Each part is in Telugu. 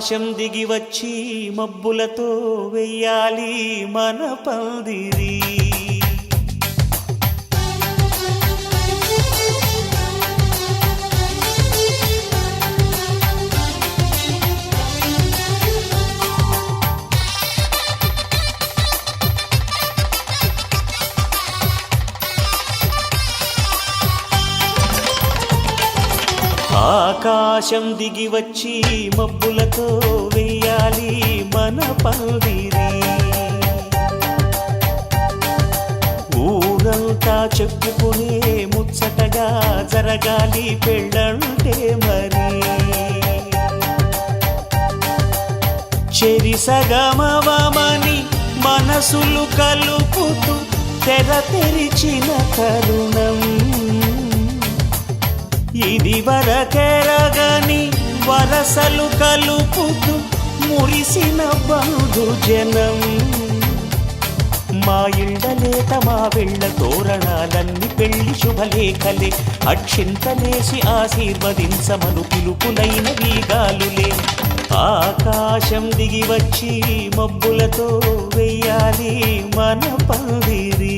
ఆకాశం దిగి వచ్చి మబ్బులతో వెయ్యాలి మన పందిరి. ఆకాశం దిగి వచ్చి మబ్బులతో వెయ్యాలి మన పందిరి. ఊరంతా చెప్పుకునే ముచ్చటగా జరగాలి పెళ్ళంటే మరి. చెరిసగమవమని మనసులు కలుపుతూ తెర తెరిచిన తరుణం. ఇది వరకెరగని వరసలు కలుపుతూ మురిసిన బంధు జనం. మా ఇళ్ళలేత మా వెళ్ళ తోరణాలన్నీ పెళ్లి శుభలేఖలే. అక్షింతలేసి ఆశీర్వదించమను పిలుపులైన వీగాలులే. ఆకాశం దిగి వచ్చి మబ్బులతో వెయ్యాలి మన పందిరి.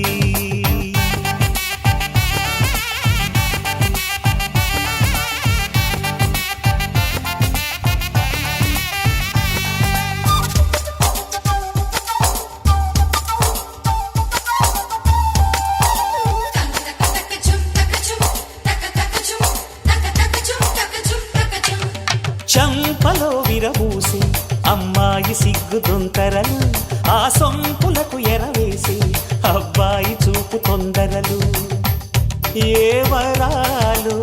చంపలో విరబూసి అమ్మాయి సిగ్గు దొంతరలు. ఆ సొంపులకు ఎరవేసి అబ్బాయి చూపు తొందరలు. ఏ వరాలు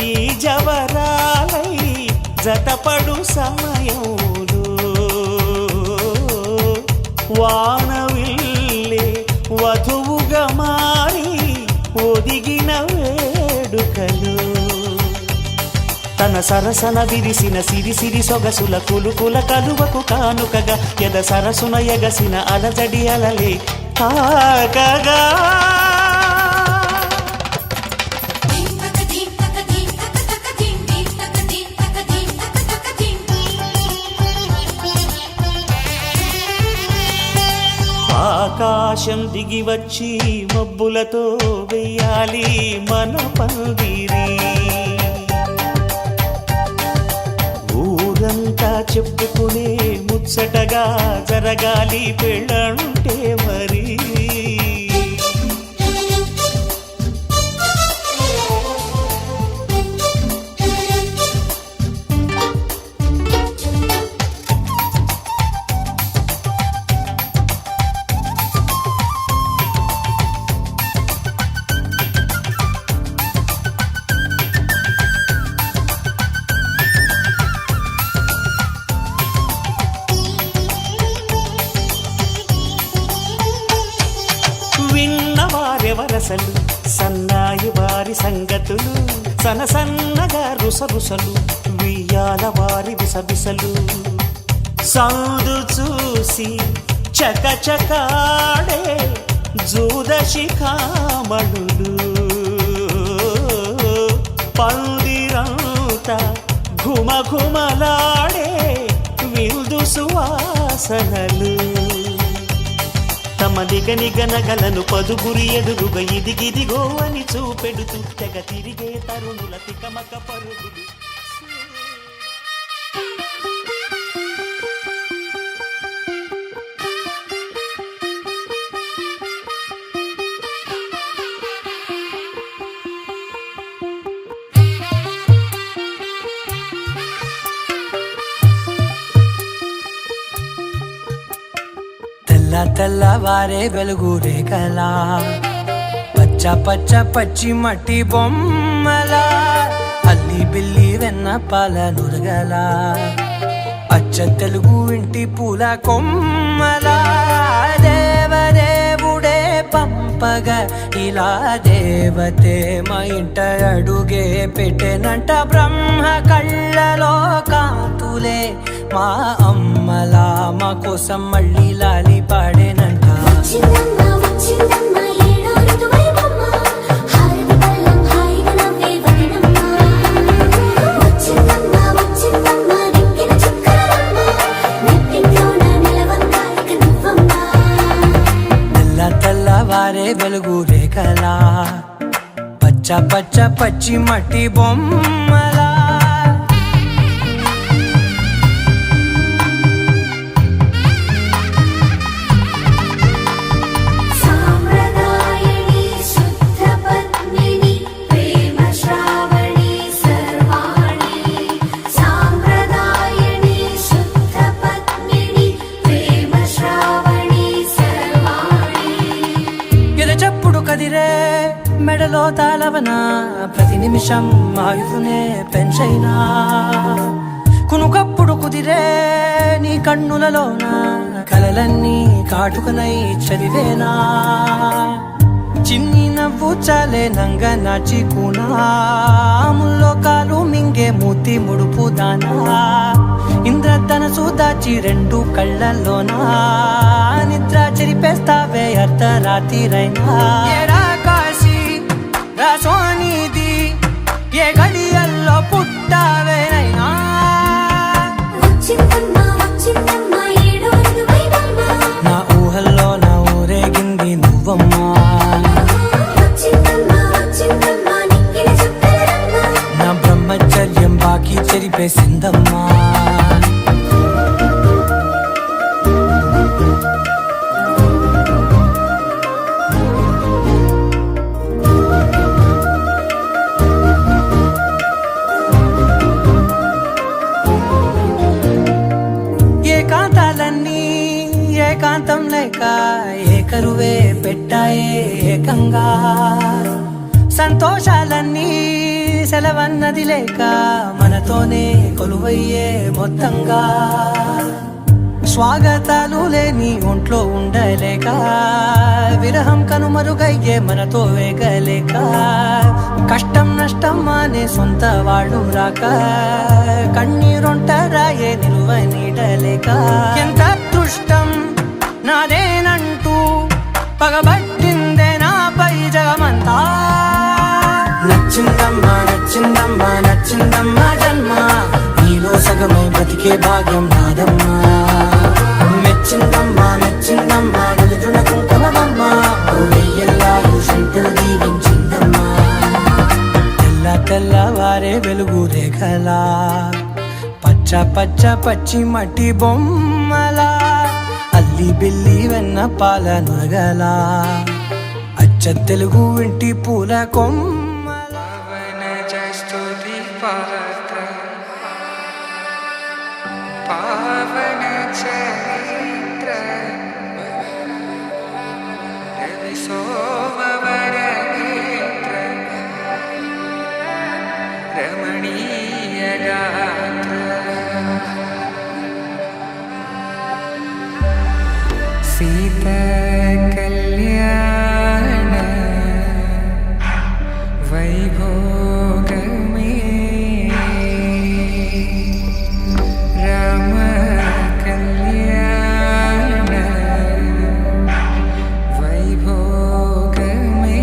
ఈ జవరాలై జతపడు సమయంలో. వానవిల్లే వధువుగా మారి ఒదిగిన వేడుకలు. తన సరసన విరిసిన సిరిసిరి సొగసుల కులుకుల కలువకు కానుకగా ఎద సరసున ఎగసిన అలజడి అలలే తాకగా. ఆకాశం దిగి వచ్చి మబ్బులతో వెయ్యాలి మన పందిరి. ఊరంతా చెప్పుకునే ముచ్చటగా జరగాలి పెళ్ళంటే మరి. విన్నవారెవరసలు సన్నాయి వారి సంగతులు. సనసన్నగా రుసరుసలు వియ్యాల వారి విసబిసలు. సౌదు చూసి చకచకాడే జూదశిఖామణులు. పందిరంతా ఘుమఘుమలాడే విందు సువాసనలు. తమ నిగనిగనగలను పదుగురి ఎదురుగా ఇదిగిదిగో అని చూపెడుతూ తెగ తిరిగే తరుణుల తికమక పరుగులు. తెల్లవారే వెలుగు రేఖలా పచ్చ పచ్చ పచ్చి మట్టి బొమ్మలా. అల్లి బిల్లి వెన్న పాల నురగలా అచ్చ తెలుగు ఇంటి పూల కొమ్మలా. దేవదేవుడే పంపగా ఇలా దేవతే మా ఇంట అడుగే పెట్టెనంట. బ్రహ్మ కళ్ళలో కాంతులే మా అమ్మలా మా కోసం మళ్ళీ లాలి పాడేనంట. పచ్చ పచ్చ పచ్చి మట్టి బొమ్మలా సాంప్రదాయని శుద్ధ పద్మిని ప్రేమ శ్రావణి సర్వాణి సాంప్రదాయని శుద్ధ పద్మిని ప్రేమ శ్రావణి సర్వాణి ఎదచప్పుడు కదిరే మెడలో తాళవన ప్రతి నిమిషం ఆయుధునే పెంచైనా కునుకప్పుడు కుదిరే నీ కన్నులలోన కలలన్నీ కాటుకనై చదివేనా చిన్ని నవ్వు చాలే నంగ నాచి కూనాముల్లో కాలు మింగే మూతి ముడుపు దానా ఇంద్రధనసు దాచి రెండు కళ్ళల్లోనా నిద్ర చెరిపేస్తావే అర్ధరాత్రిరైనా ఏరా కాశీ రా సోనిది ఏ గడియల్లో పుట్టావేనైనా వచ్చిందమ్మా వచ్చిందమ్మా ఏడో ఋతువైనమ్మ నా ఊహల్లో నా ఊరేగింది నువ్వమ్మా వచ్చిందమ్మా వచ్చిందమ్మా నిక్కిన చుక్కలమ్మ నా బ్రహ్మచర్యం బాకీ చెరిపేసిందమ్మా ఏకాంతాలన్నీ ఏకాంతం లేక ఏకరువే పెట్టాయే ఏకంగా సంతోషాలన్నీ సెలవన్నది లేక మనతోనే కొలువయ్యే మొత్తంగా స్వాగతాలు లేని ఒంట్లో ఉండలేక విరహం కనుమరుగయ్యే మనతో వేగలేక కష్టం నష్టం అనే సొంత వాడు రాక కన్నీరొంటరాయే నిలువ నీడలేక ఎంత అదృష్టం నాదేనంటూ పగబట్టిందే నాపై జగమంతా నచ్చిందమ్మా నచ్చిందమ్మా నచ్చిందమ్మా జన్మ నీలో సగమై బ్రతికే భాగ్యం నాదమ్మా మెచ్చిందమ్మా మెచ్చిందమ్మా నిలుతున్న కుంకుమమ్మా వెయ్యల్లాలు శంకరు దీవించిందమ్మా తెల్ల తెల్లవారే వెలుగు రేఖలా పచ్చ పచ్చ పచ్చి మట్టి బొమ్మలా అల్లి బిల్లి వెన్న పాల నురగలా అచ్చ తెలుగు ఇంటి పూల కొమ్మలా పావన చరిత్ర రవి సోమవర నేత్ర రమణీయ గాత్ర సీత కళ్యాణ వైభోగమే రామ కళ్యాణ వైభోగమే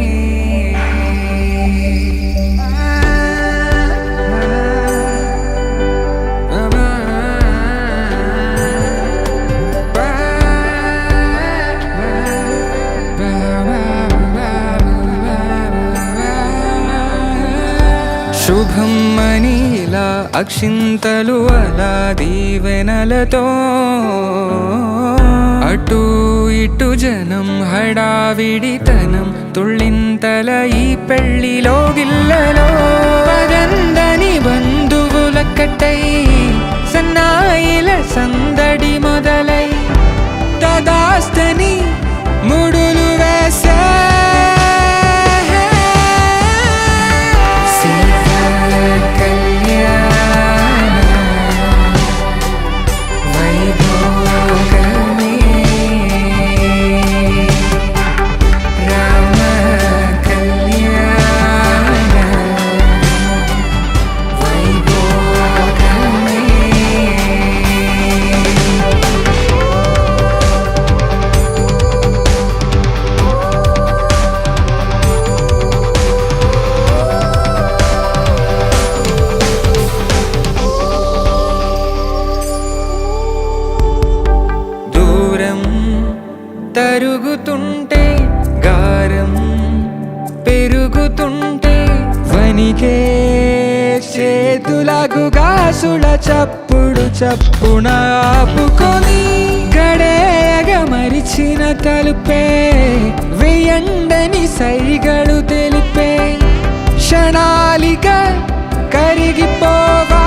శుభం మనీలా అక్షింతలు అలా దీవెనలతో అటు ఇటు జనం హడావిడితనం తుళ్ళింతల ఈ పెళ్లిలో గిల్లలో పదందని బంధువుల కట్టై సన్నాయిల సందడి మొదలై తదాస్తని ముడులు వేసే రామ కళ్యాణ వణికే చేతులకు గాసుల చప్పుడు చప్పున ఆపుకొని గడేయగ మరిచిన తలుపే వెయ్యండని సైగడు తెలిపే క్షణాలిక కరిగిపోవా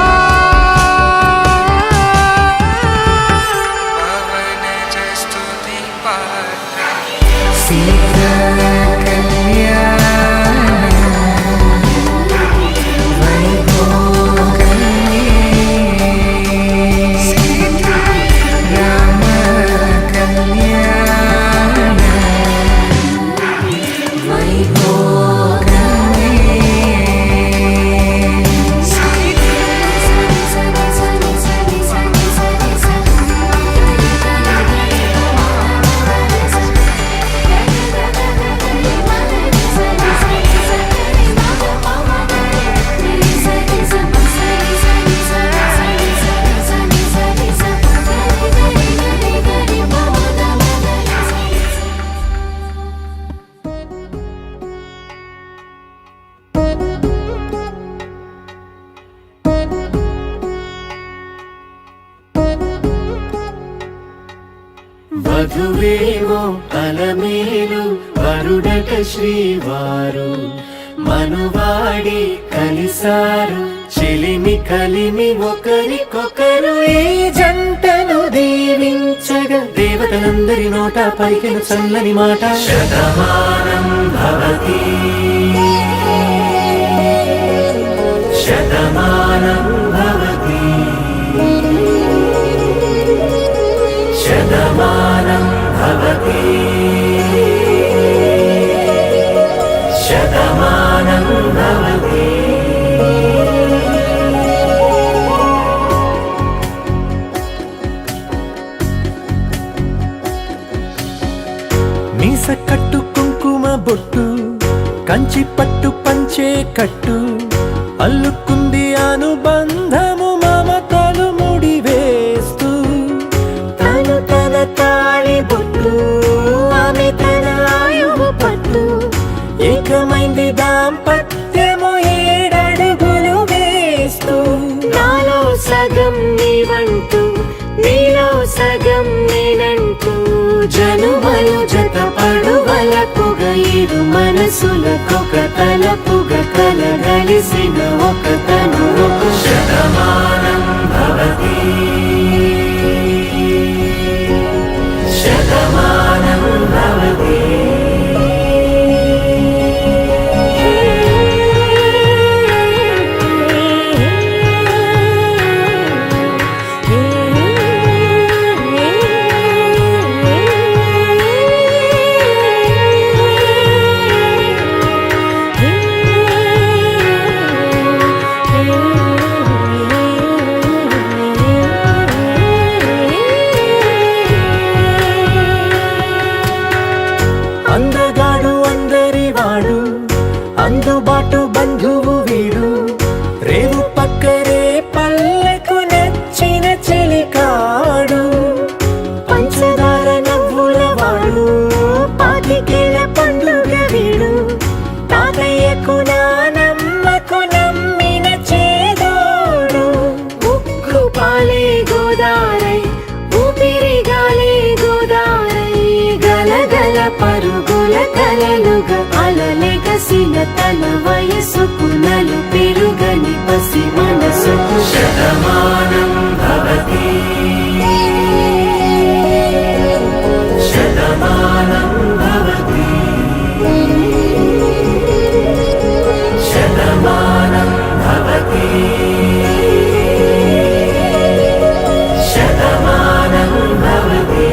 వధువేమో అలమేలు వరుడట శ్రీవారు మనువాడి కలిసారు చెలిమి కలిమి ఒకరికొకరు ఈ జంటను దీవించగా దేవతలందరి నోట పలికిన చల్లని మాట శతమానం భవతి శతమానం భవతి శతమానం భవతి శతమానం భవతి మీస కట్టు కుంకుమ బొట్టు కంచి పట్టు పంచే కట్టు అల్లుకుంది అనుబంధము మమతలు ముడివేస్తూ తను తన తాళి బొట్టు ఆమె తన ఆయువు పట్టు ఏకమైంది దాంపత్యము 7 అడుగులు వేస్తూ నాలో సగం నీవంటూ నీలో సగం నేనంటూ జనుమలు జత పడువలపుగ ఇరు మనసులకొక తలపుగ కలగలిసిన ఒక తను శతమానం భవతి శతమానం భవతి అందగాడు అందరివాడు అందుబాటు బంధువు వీడు రేవు పక్కరే పల్లెకు నచ్చిన చెలికాడు పంచదార నవ్వుల వాడు పాతికేల పండుగ వీడు తాతయ్యకు నానమ్మకు నమ్మిన చేదోడు ఉక్కు పాలే గోదారై ఊపిరి గాలే గోదారై గలగల పరుగుల కలలుగా అలలెగసిన తన వయసుకు నలు పెరుగని పసి మనసుకు శతమానం భవతి శతమానం భవతి శతమానం భవతి శతమానం భవతి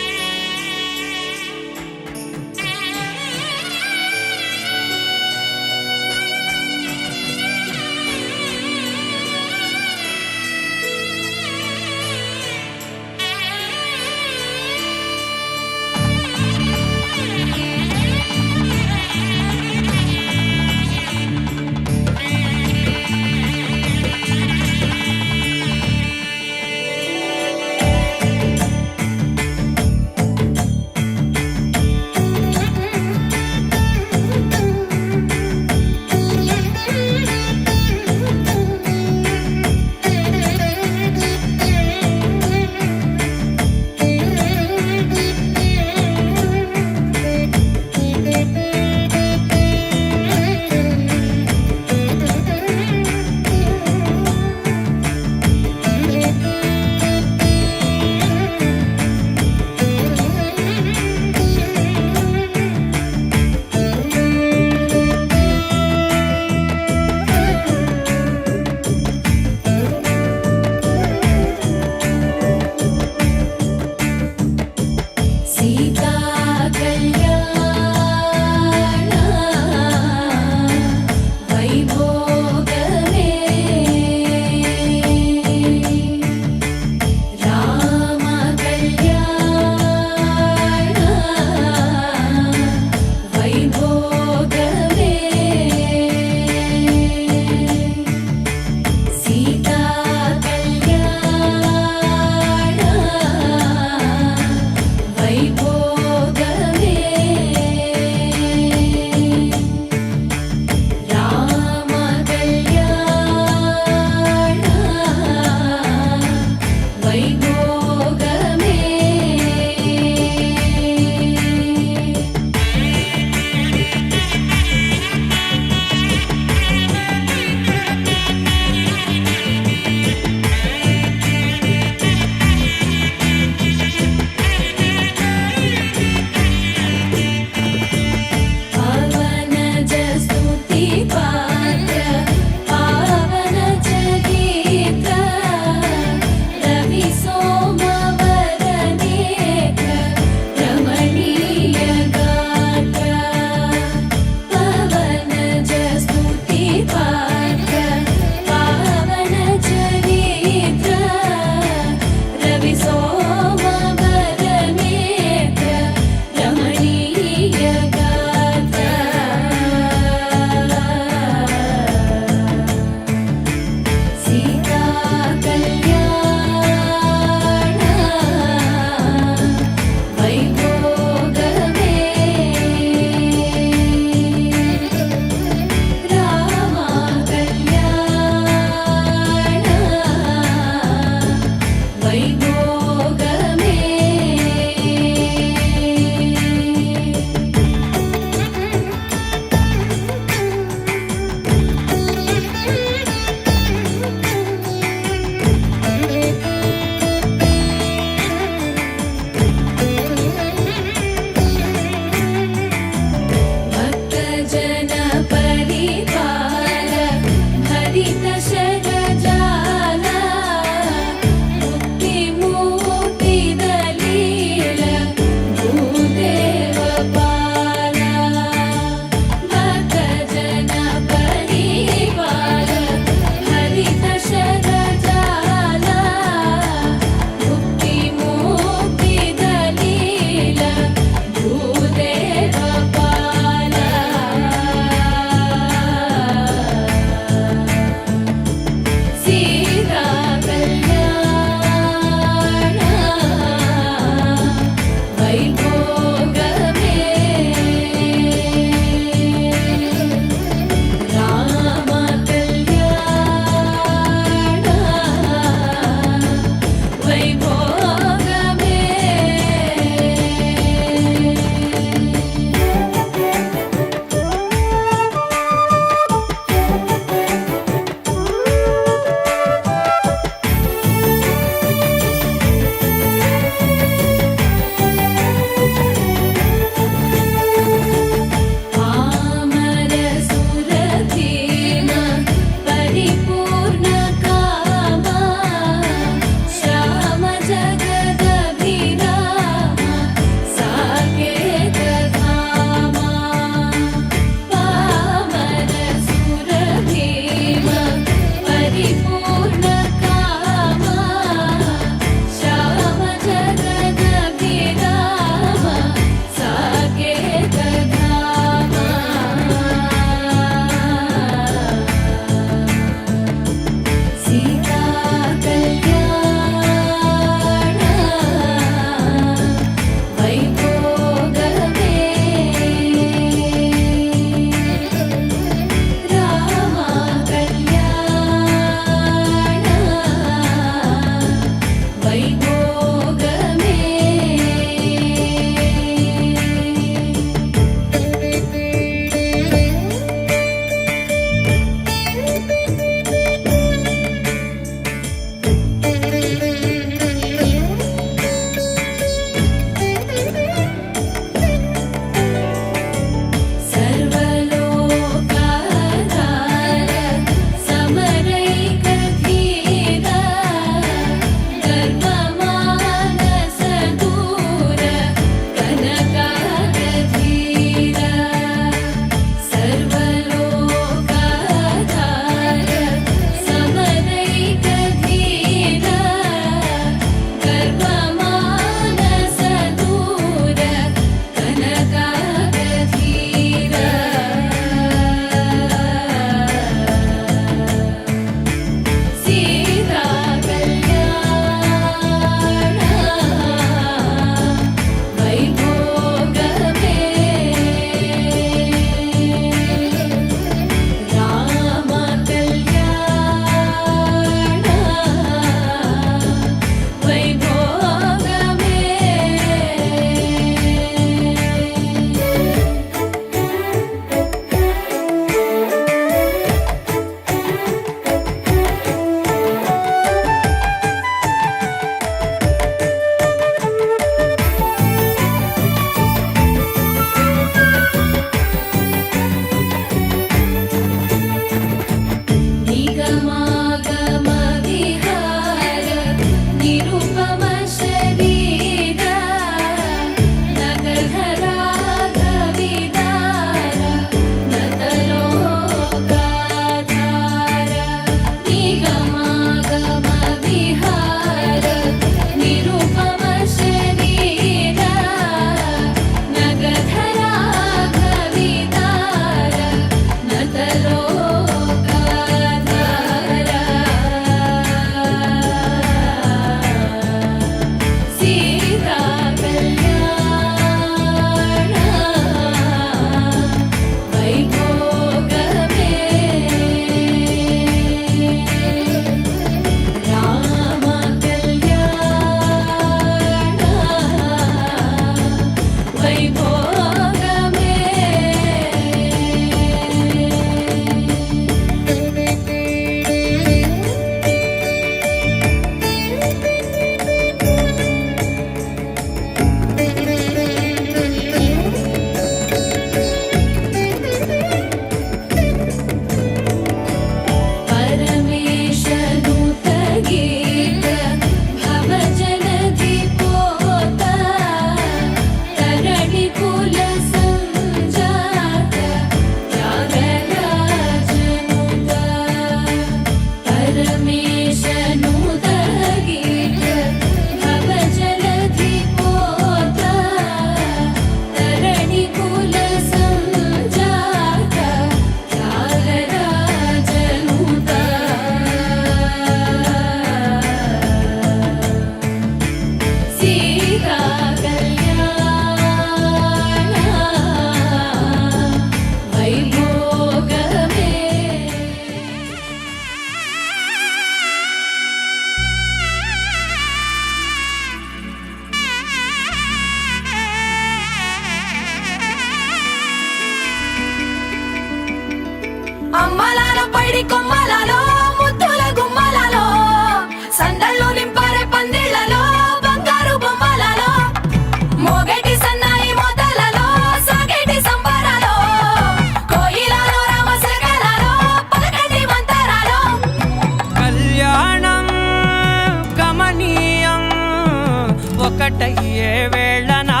ఒక్కటయ్యే వేళ నా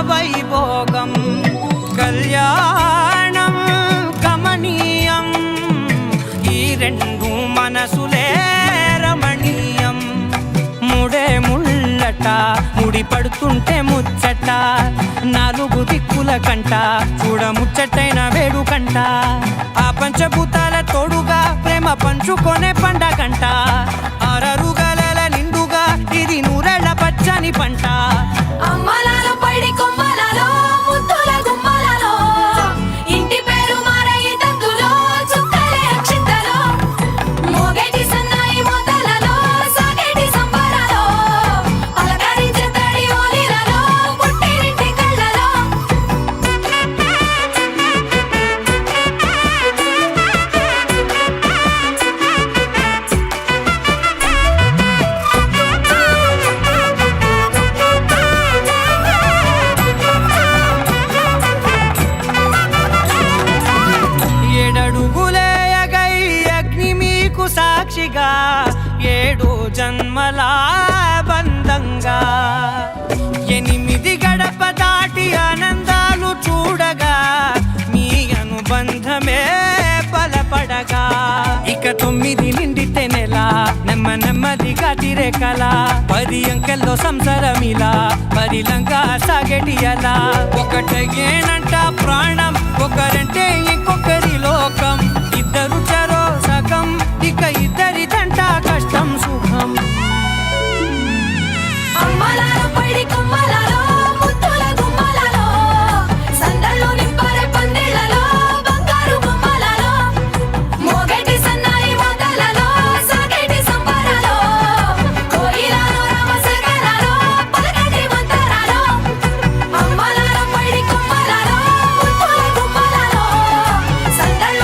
వైభోగం కళ్యాణం కమనీయం ఈ రెండు మనసులే రమణీయం ముడే ముళ్ళట ముడి పడుతుంటే ముచ్చట నాలుగు దిక్కుల కంట చూడ ముచ్చటైన వేడుకంట ఆ పంచభూతాల తోడుగా ప్రేమ పంచుకొనే పండగంట ఆరరుగల నిండుగా ఇది నూరెళ్ళ పచ్చని పంట అమ్మలాలో పడి కొమ్మలలో ముద్దుల గుమ్మలలో ఇంటి పేరు మారయి తందులో చుక్కలే అక్షింతలో మోగేటి సన్నాయి మోతలలో సాగేటి సంబరాలో పలకరించే తడి ఓలిలలో పుట్టినింటి కళ్ళలో ఏడడుగులేయగై అగ్ని మీకు సాక్షిగా 7 జన్మల బంధంగా 8 గడప దాటి ఆనందాలు చూడగా మీ అనుబంధమే బలపడగా ఇక 9 నిండితే నెల నెమ్మదిగా తిరేకల 10 అంకెల్లో సంసారమిలా పరిలంగా సాగేటి అలా ఒకటేనంట ప్రాణం ఒకరంటే ఇంకొకరి లోకం ఇద్దరు చరో సగం ఇక ఇద్దరిదంట కష్టం సుఖం అమ్మలాలో పడి కొమ్మలలో ముద్దుల గుమ్మలలో సందళ్ళు నింపరే పందిళ్ళలో బంగారు గుమ్మలలో మోగేటి సన్నాయి మోతలలో సాగేటి సంబరాలో కోయిలలో రామసగరాలో పలకటి మంతరాలో అమ్మలాలో పడి కొమ్మలలో ముద్దుల గుమ్మలలో సందళ్ళు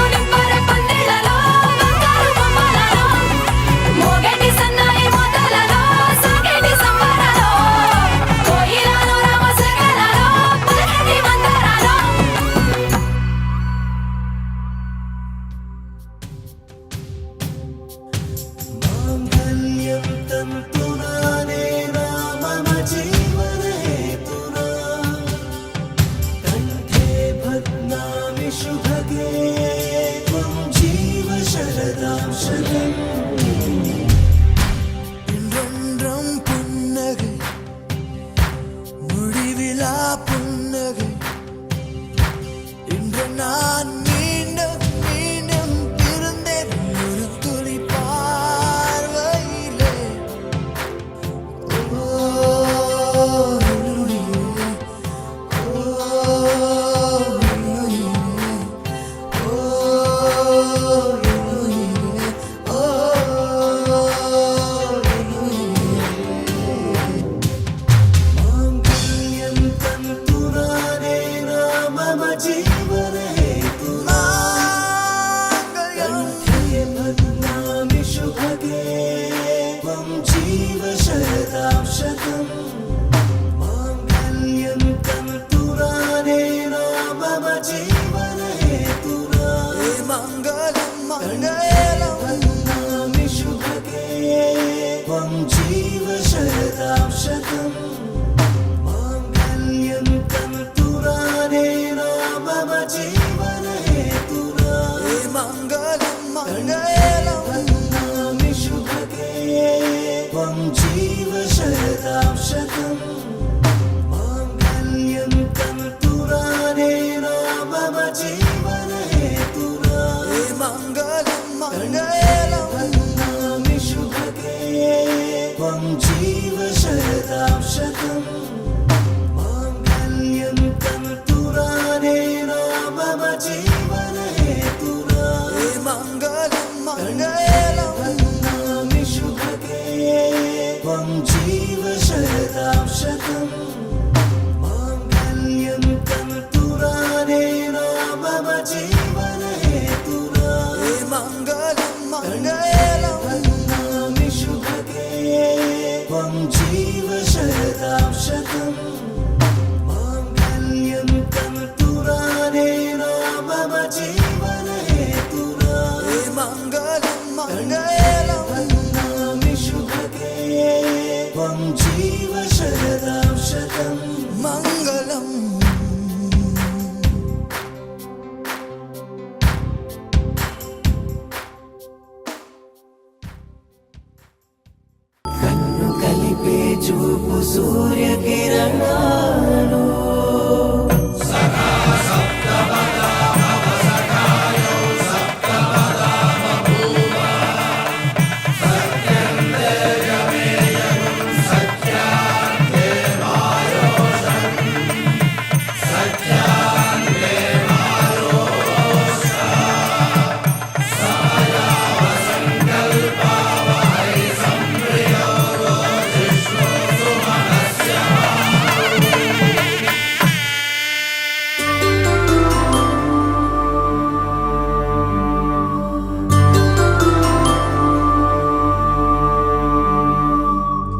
చూపు సూర్యకిరణాలు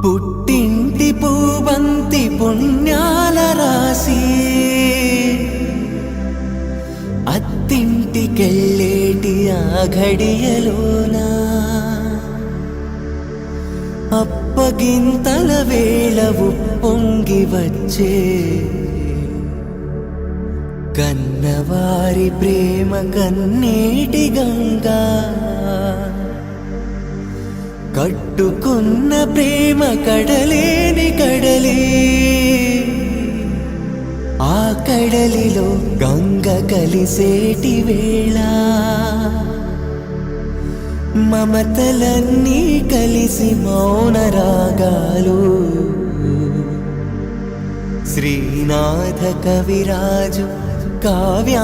పుట్టింటి పూబంతి పుణ్యాల రాసి అత్తింటికెళ్ళేటి ఆ ఘడియలోనా అప్పగింతల వేళ ఉప్పొంగి వచ్చే కన్నవారి ప్రేమ కన్నీటి గంగా కట్టుకున్న ప్రేమ కడలేని కడలి ఆ కడలిలో గంగ కలిసేటి వేళ మమతలన్నీ కలిసి మౌన రాగాలు శ్రీనాథ కవిరాజు కావ్యామృతాలు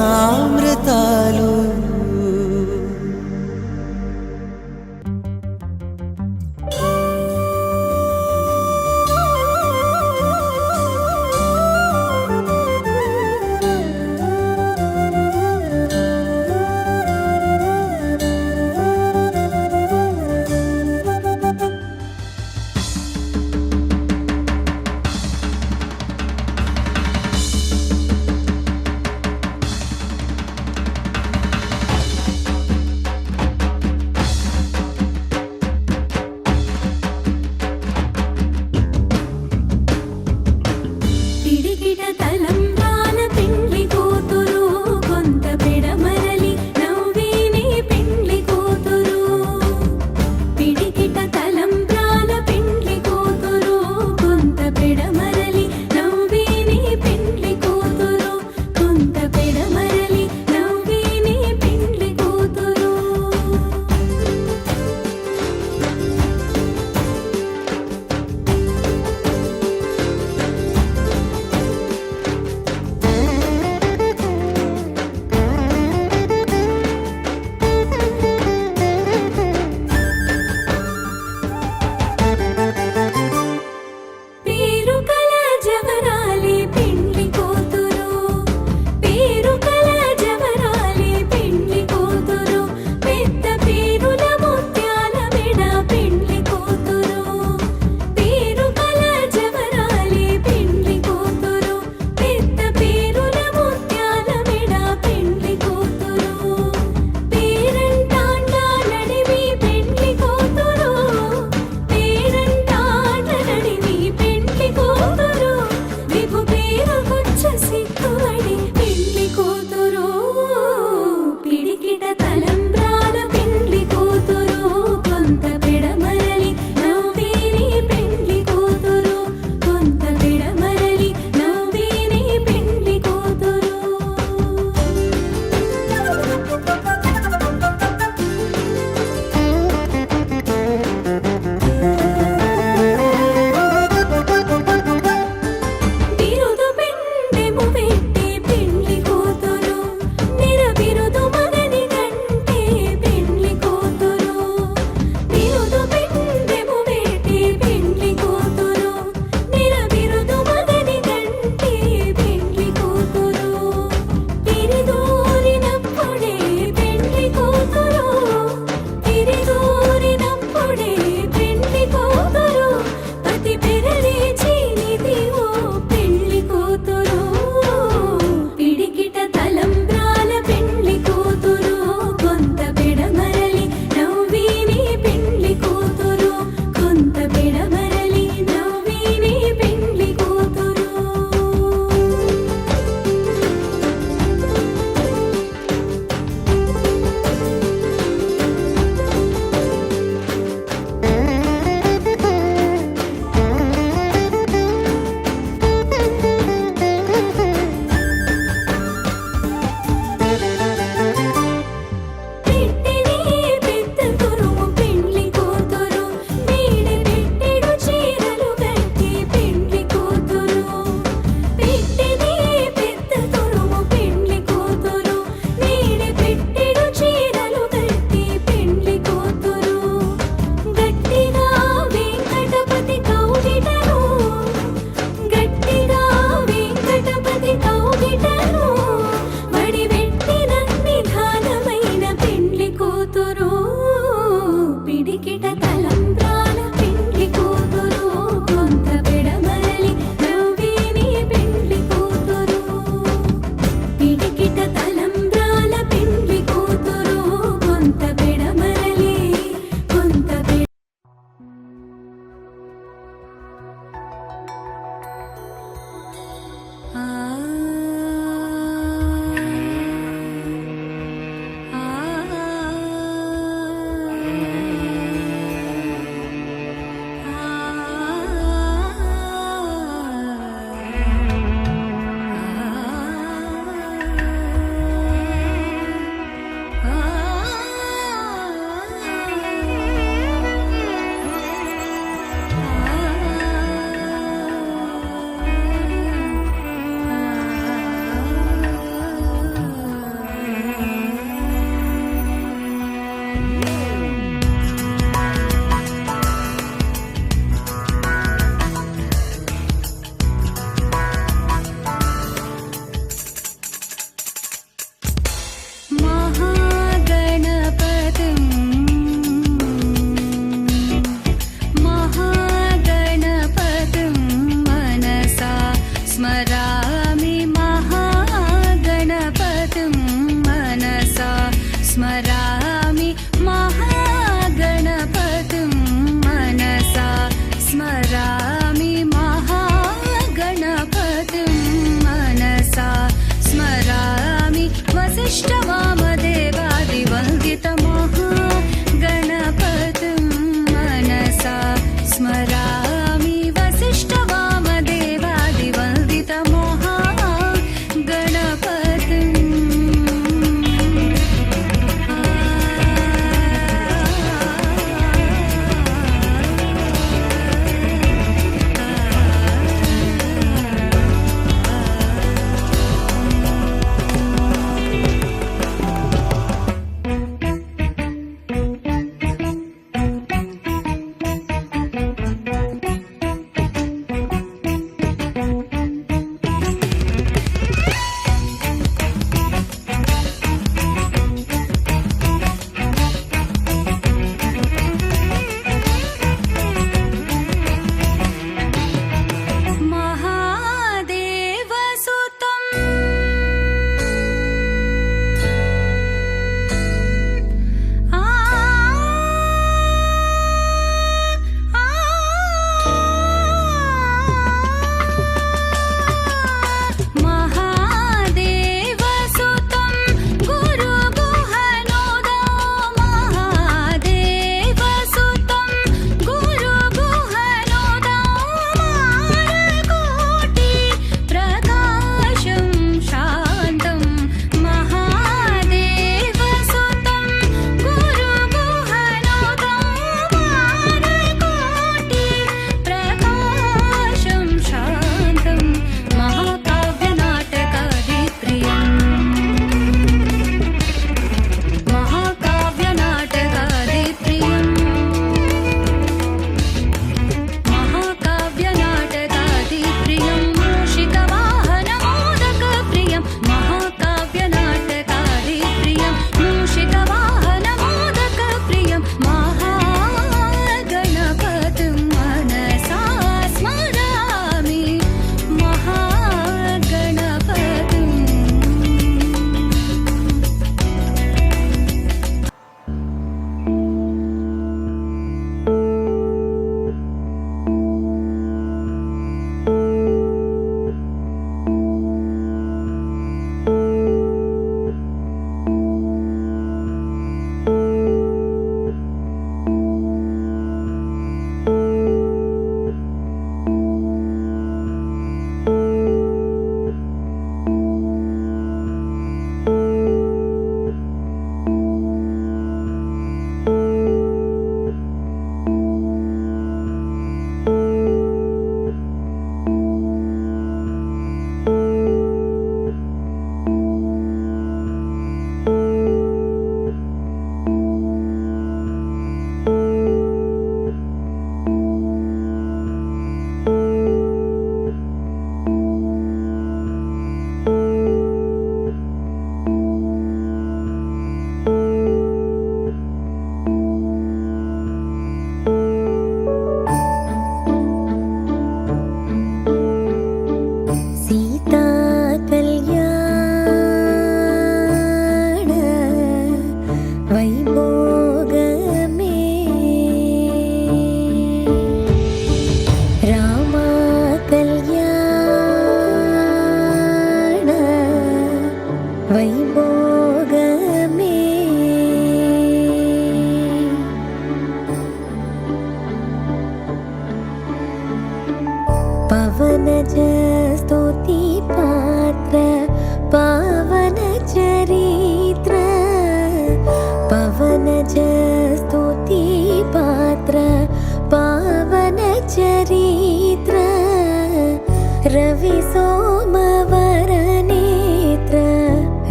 रवि सोमवर नेत्र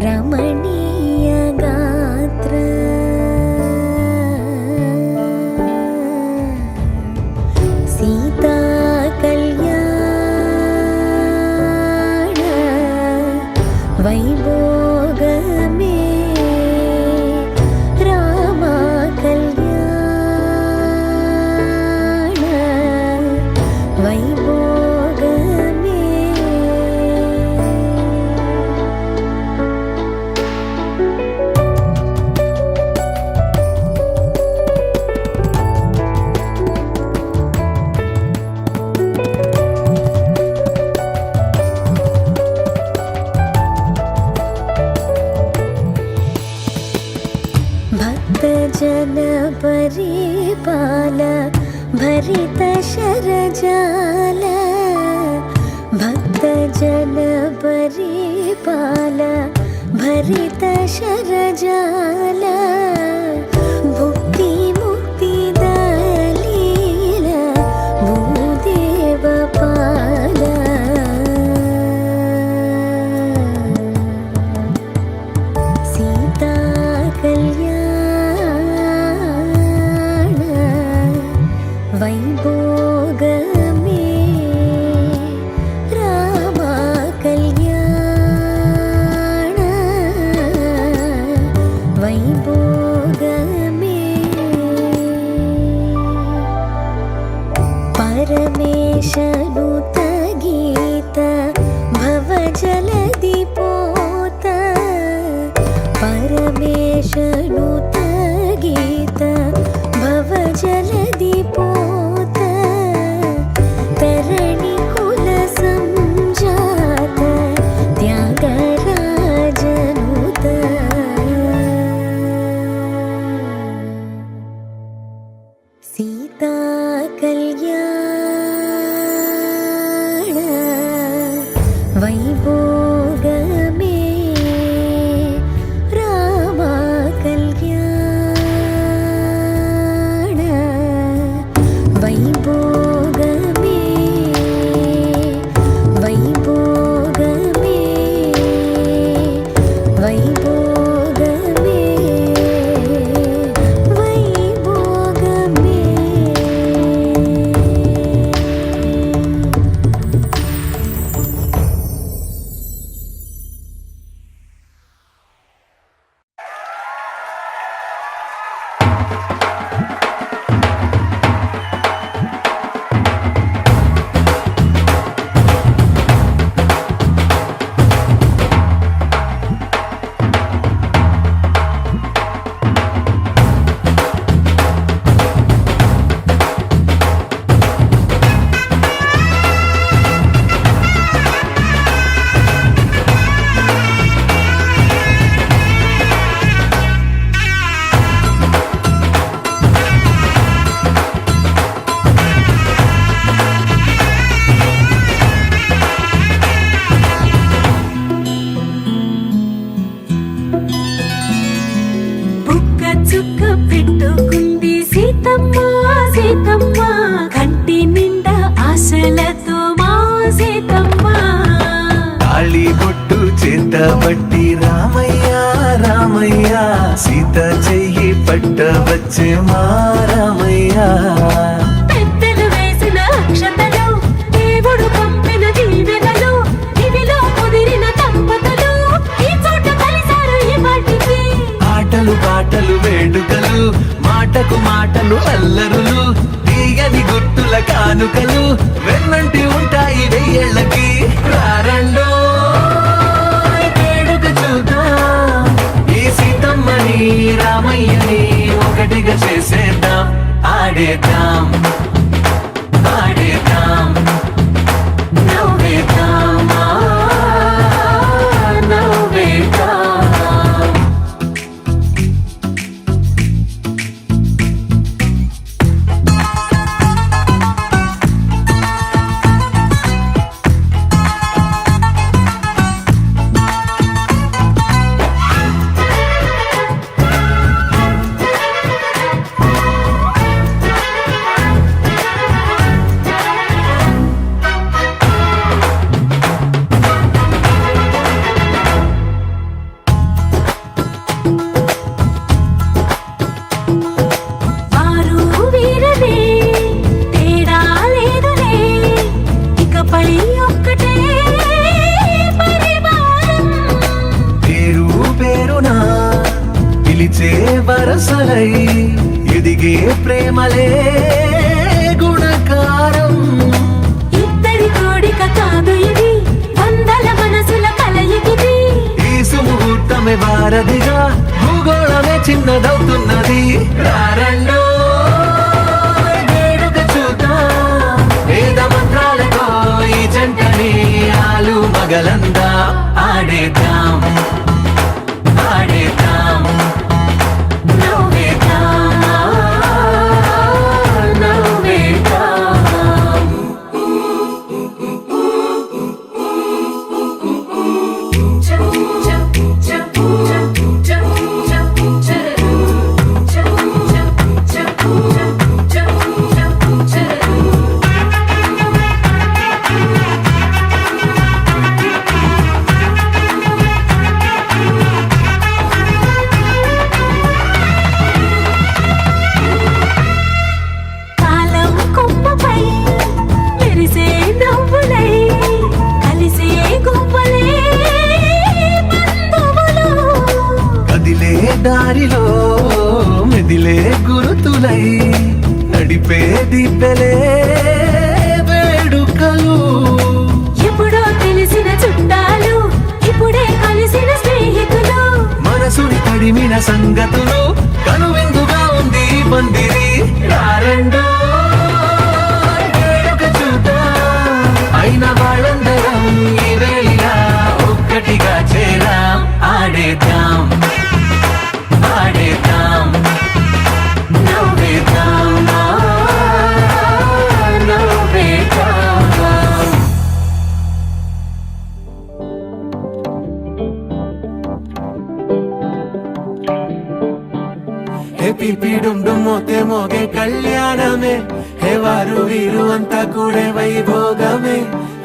रमणीय गात्र सीता कल्याण वैभोग में रामा कल्याण वैभोग में भक्तजन परिपाल भरित शरजाल भक्तजन परिपाल भरित शरजाल भुक्ति मुक्ति दलील भूदेव पाल सीता कल्याण वैभोग में रामा कल्याण वैभोग में परमेशनुत गीत भव जलदि पोत परमेशनुत गीत भव जलदि पोत तरणि कुल संजात त्यागराजनुत सीता कल्याण वैभोग में रामा कल्याण वैभोग में वैभोग में वैभोग में वैभोग में బుక్క చుక్క పెట్టుకుంది సీతమ్మ సీతమ్మ కంటి నిండా ఆశలతో మా సీతమ్మ తాళి బొట్టు చేతబట్టి రామయ్య రామయ్య సీత చెయ్యి పట్ట వచ్చే మా రామయ్య పెద్దలు వేసిన అక్షతలు దేవుడు పంపిన దీవెనలు ఇవిలో కుదిరిన దంపతులు ఈ చోట కలిసారు ఈ పాటికి ఆటలు పాటలు వేడుకలు మాటకు మాటలు అల్లరులు తీయని గుర్తుల కానుకలు వెన్నంటి ఉంటాయి వెయ్యేళ్ళకి రారండో వేడుక చూద్దాం ఈ సీతమ్మని రామయ్యని ఒకటిగా చేసేద్దాం ఆడేద్దాం ఆడేద్దాం నవ్వేద్దాం నవ్వేద్దాం వరసలై ఎదిగే ప్రేమలే గుణకారం. ఇద్దరి కోడిక కాదు ఇది, వందల మనసుల కలయికిది. ఈ సుముహూర్తమే వారధిగా, భూగోళమే చిన్నదవుతున్నది. రారండో వేడుక చూద్దాం, వేద మంత్రాలతో ఈ జంటని ఆలు మగలందా ఆడేద్దాం ఆడేద్దాం నవ్వేద్దాం నవ్వేద్దాం. కాలం కొమ్మపై మెరిసే నవ్వులై కలిసే గువ్వలే బంధువులు. కదిలే దారిలో మెదిలే గురుతులై నడిపే దిబ్బెలే వేడుకలు. ఎప్పుడో తెలిసిన చుట్టాలు, ఇప్పుడే కలిసిన స్నేహితులు. మనసుని తడిమిన సంగతులు, కనువిందుగా ఉంది ఈ పందిరి. రారండో వేడుక చూద్దాం, అయిన వాళ్ళందరం ఈ వేళ ఒక్కటిగా చేరాం. ఆడేద్దాం ఆడేద్దాం నవ్వేద్దాం నవ్వేద్దాం. హే పిపి డుమ్ డుమ్ మోతే మోగే కళ్యాణమే, హే వారు వీరు అంతా కూడే వైభోగమే.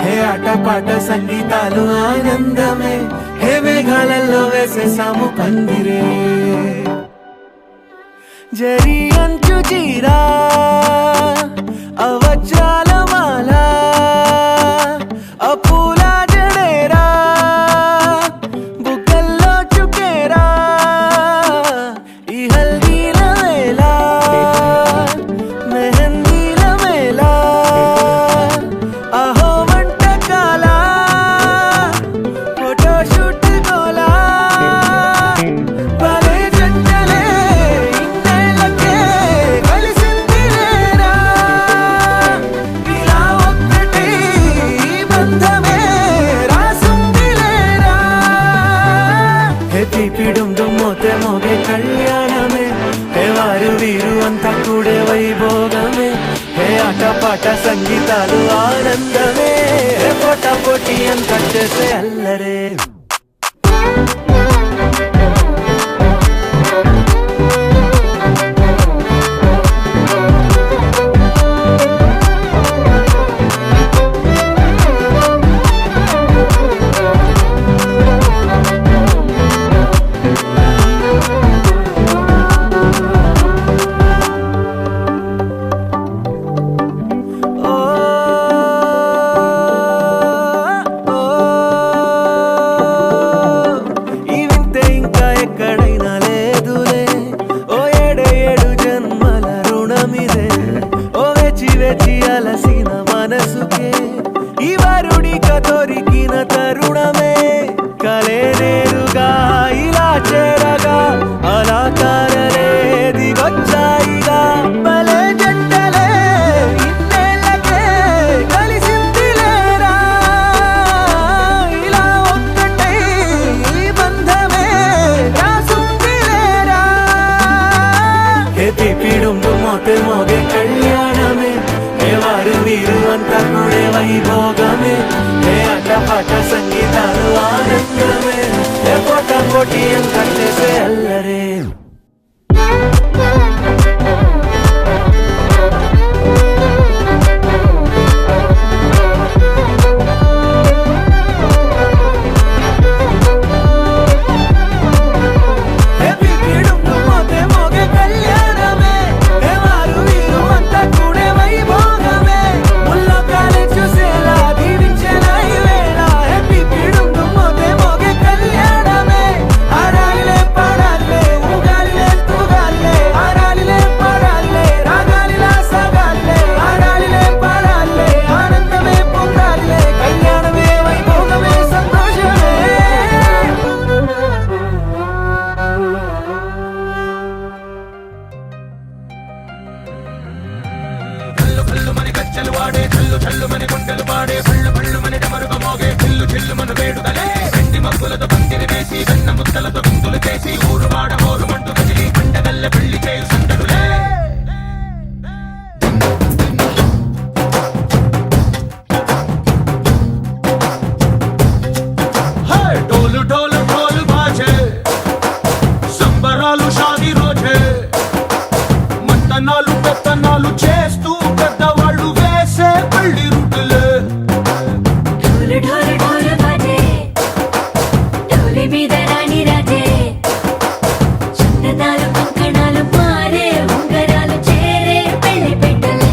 హే ఆటపాట సంగీతాలు ఆనందమే, హే మేఘాలలో వేసేసాము పందిరే. జరి అంచు చీరా అవజ్రాల మాల అపూల జడేరా బుగ్గల్లో చుకేరా. ఈ హల్దీల వేళ మెహందీల వేళ అహో వంటకాల ఫోటోషూట్ గోలా. భలే జంటలే ఇన్నేళ్ళకే కలిసింది లేరా, ఇలా ఒక్కటి ఈ బంధమే రాసుంది లేరా. హే పిపి డుమ్ డుమ్ మోతే మోగే కళ్యాణమే, హే వారు వీరు అంతా కూడే వైభోగమే. హే ఆటపాట సంగీతాలు ఆనందమే, హే పోటా పోటీ అంతా చేసే అల్లరే. ఈ వింతే ఇంకా ఎక్కడైనా లేదులే, ఓ ఏడు జన్మల రుణమిదే. ఓ వేచి వేచి అలసిన మనసుకే ఈ వరుడిక దొరికిన తరుణమే. కలే నేరుగా ఇలా చేరగా అలా కారలే దిగొచ్చాయిగా. భలే జంటలే ఇన్నేళ్ళకే కలిసింది లేరా, ఇలా ఒక్కటై ఈ బంధమే రాసుంది లేరా. హే పిపి డుమ్ డుమ్ మోతే మోగే కళ్యాణమే, హే వారు వీరు అంతా కూడే వైభోగమే. హే ఆటపాట సంగీతాలు ఆనందమే, హే పోటా పోటీ అంతా చేసే అల్లరే. హే పిపి డుమ్ డుమ్ మోతే మోగే కళ్యాణమే, హే వారు వీరు అంతా కూడే వైభోగమే. ముల్లోకాలే చూసేలా దీవించిన ఈ వేళ, హే పిపి డుమ్ డుమ్ మోతే మోగే కళ్యాణమే. ఆడాలే పాడాలే ढोल ढोल ढोल बाजे డోలి మీద రాణి రాజే చందనాలు కంకణాలు మారే ఉంగరాలు చేరే పెళ్లి పెట్టలే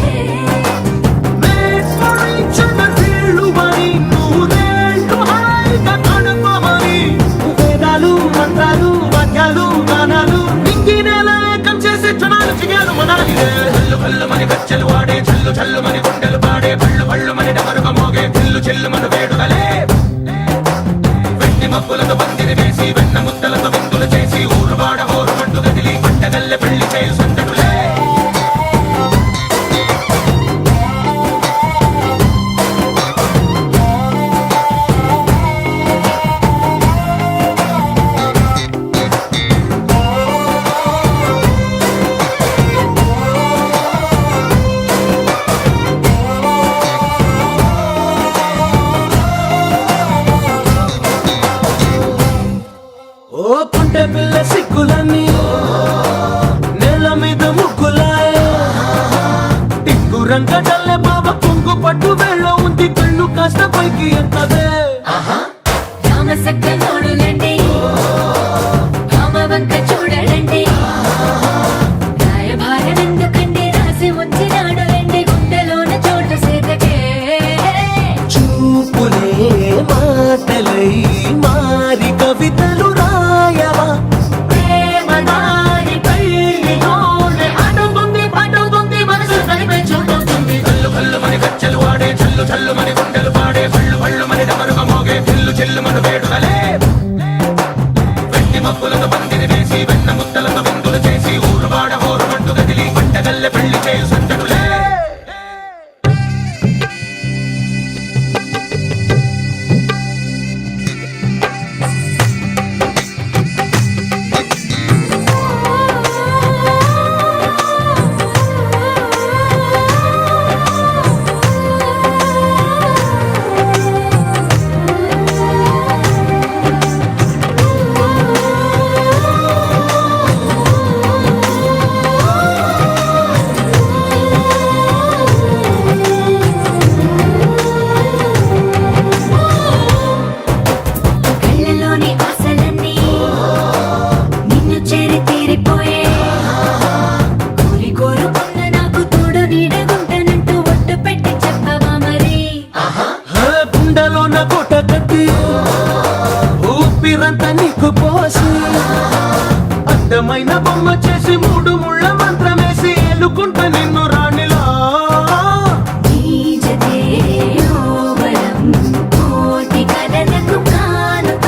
వేదాలు మంత్రాలు వాద్యాలు గానాలు ఇంగినేల ఏకం చేసే క్షణాలు చిగాలు మనాలి చల్లు కల్లు మని గచ్చలు వాడే చల్లు చల్లు మని గుండెలు పాడే పళ్ళు పళ్ళు మని డమరుగ మోగే చిల్లు చిల్లు మను వేడుదలే వెండి మబ్బులతో పందిరి వేసి వెన్న ముద్దలతో విందులు చేసి ఊరు వాడ హోరు మండు గదిలి పట్టగల్లె పెళ్లి చేయు సందడులే ఓ పుంటె పిల్ల సిక్కులని నేల మీద ముగ్గులాయ టింగు రంగడల్లె బాబా కుంగు పట్టు వెళ్ళ ఉంది కళ్ళు కాస్త పైకి ఎత్తదే రామ సక్క నోడులండి రామ వంక చూడడండి రాయభారం ఎందుకండి రాసి ఉంచినాడు రండి గుండెలోన చోటు సేదకే చూపులే మాటలై మారి కవితలు రాయవా ప్రేమ దారి పెళ్లిలోనే అడుగుంది పడుగుంది మనసు కలిపే చూడుతుంది కల్లు కల్లు మని గచ్చలు వాడే చల్లు చల్లు మని గుండెలు పాడే పళ్ళు పళ్ళు మని డమరుగ మోగే చిల్లు చిల్లు మను వేడుదలే వెండి మబ్బులతో పందిరి వేసి వెన్న ముద్దలతో విందులు చేసి ఊరు వాడ హోరు మండు గదిలి పట్టగల్లె పెళ్లి చేయు సందడులే కళ్ళలోని ఆశలన్నీ నిన్ను చేరి తీరిపోయే కోరి కోరుకున్న నాకు తోడు నీడగుంటానంటూ ఒట్టు పెట్టి చెప్పవా మరి గుండెలోన కోట కట్టి ఊపిరంతా నీకు పోసి అందమైన బొమ్మ చేసి మూడు ముళ్ళ మంత్రమేసి ఎలుకుంట నిన్ను రాణిలా నీజతే యోవరం కోటి కలలకు కానుక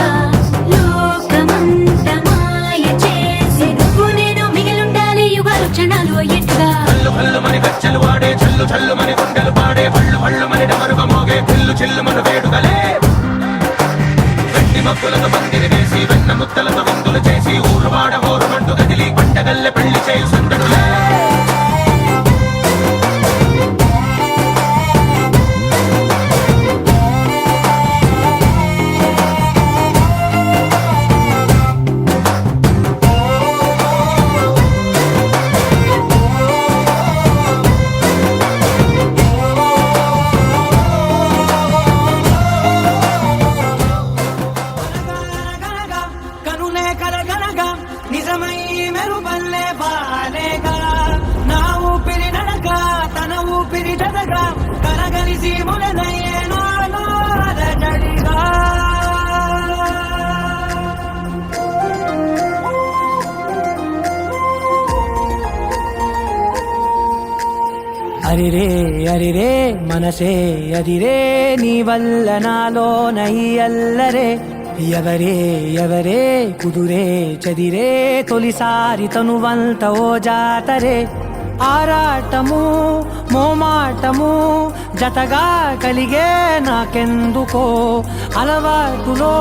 లోకమంత మాయ చేసి నువ్వు నేను మిగిలుండాలి యుగాలు క్షణాలు ఎట్లా కల్లు కల్లు మని గచ్చలు వాడే చల్లు చల్లు మని గుండెలు పాడే పళ్ళు పళ్ళు మని డమరుగ మోగే చిల్లు చిల్లు మను వేడుదలే వెండి మబ్బులతో పందిరి వేసి వెన్న ముద్దలతో విందులు చేసి ఊరు వాడ హోరు మండు గదిలి పట్టగల్లె పెళ్లి చేయు సందడులే కనులే కరగనగా నిజమై మెరుపల్లే బాలేగా నా ఊపిరి నడక తన ఊపిరి జతగా కరగలిసి మొదలయ్యే నాలో అలజడిగా అరిరే అరిరే మనసే అదిరే నీ వల్ల నాలో నై అల్లరే ఎవరే ఎవరే కుదురే చదిరే తొలిసారి తనువంత ఓ జాతరే ఆరాటము మోమాటము జతగా కలిగే నాకెందుకో అలవాటులో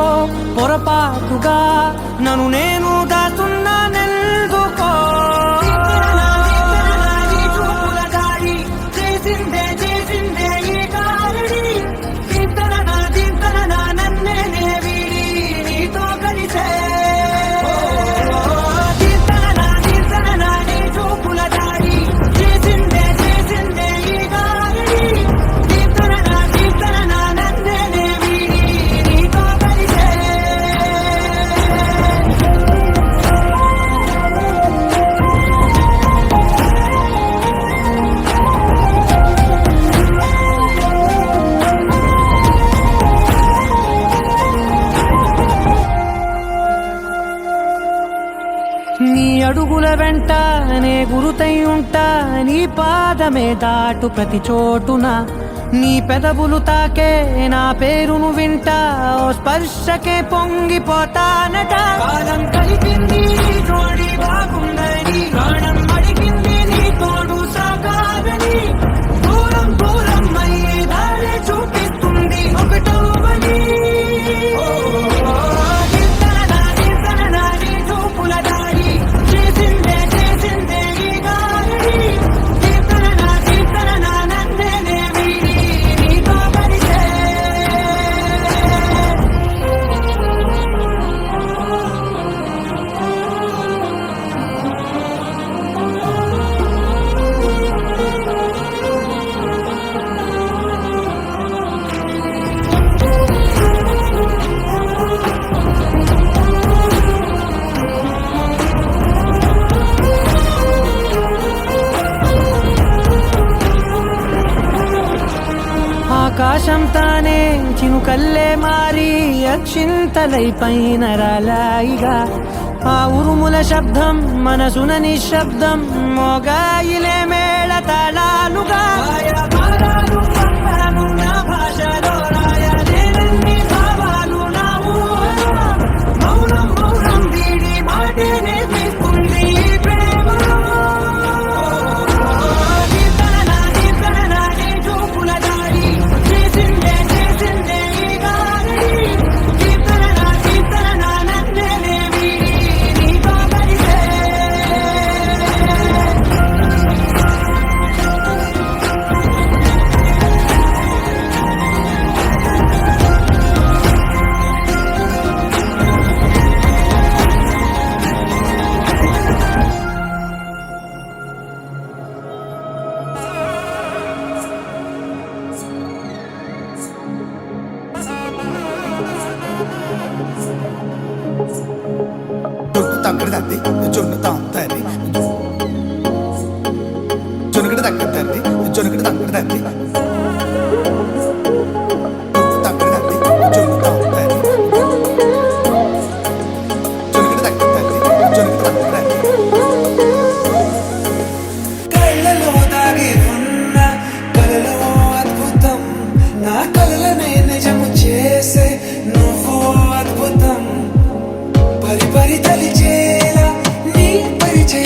పొరపాటుగా నన్ను నేను దాచున్నానెందుకో వెంట నే గురుతై ఉంటా, నీ పాదమే దాటు ప్రతి చోటున, నీ పెదవులు తాకే నా పేరును వింటా, ఓ స్పర్శకే పొంగిపోతానట. కాలం కలిపింది జోడి బాగుందని, ప్రాణం అడిగింది నీ తోడు సాగాలని, దూరం దూరం అయ్యే దారి చూపిస్తుంది ఒకటవని. చూపుల దారి చేసిందే చేసిందే ఈ గాలి, కీర్తన నన్నే వీడి నీతో కలిసే. ఆకాశం తానే చినుకల్లే మారి అక్షింతలై పైన రాలాయిగా, ఆ ఉరుముల శబ్దం మనసున నిశ్శబ్దం మోగాయిలే మేళ తాళాలుగా. నా భాషలో రాయలేని భావాలు నా ఊహలో, మౌనం మౌనం వీడి మాటే నేర్పిస్తుంది ప్రేమలో. చూపుల దారి చేసిందే చేసిందే ఈ గాలి, కీర్తన నన్నే వీడి నీతో కలిసే. జొన్ను తంగడి తంది జొన్ను తాంతది జొనుగడి తగ్గడి తంది జొనుగడి తంగడి తంది జొన్ను తంగడి తంది జొన్ను తాంతది జొనుగడి తగ్గడి తంది జొనుగడి తంగడి తంది. కళ్ళలో దాగి ఉన్న కలలో అద్భుతం, నా కలలనే నిజము చేసే నువ్వు అద్భుతం. పరి పరి తలిచేలా నీ పరిచయం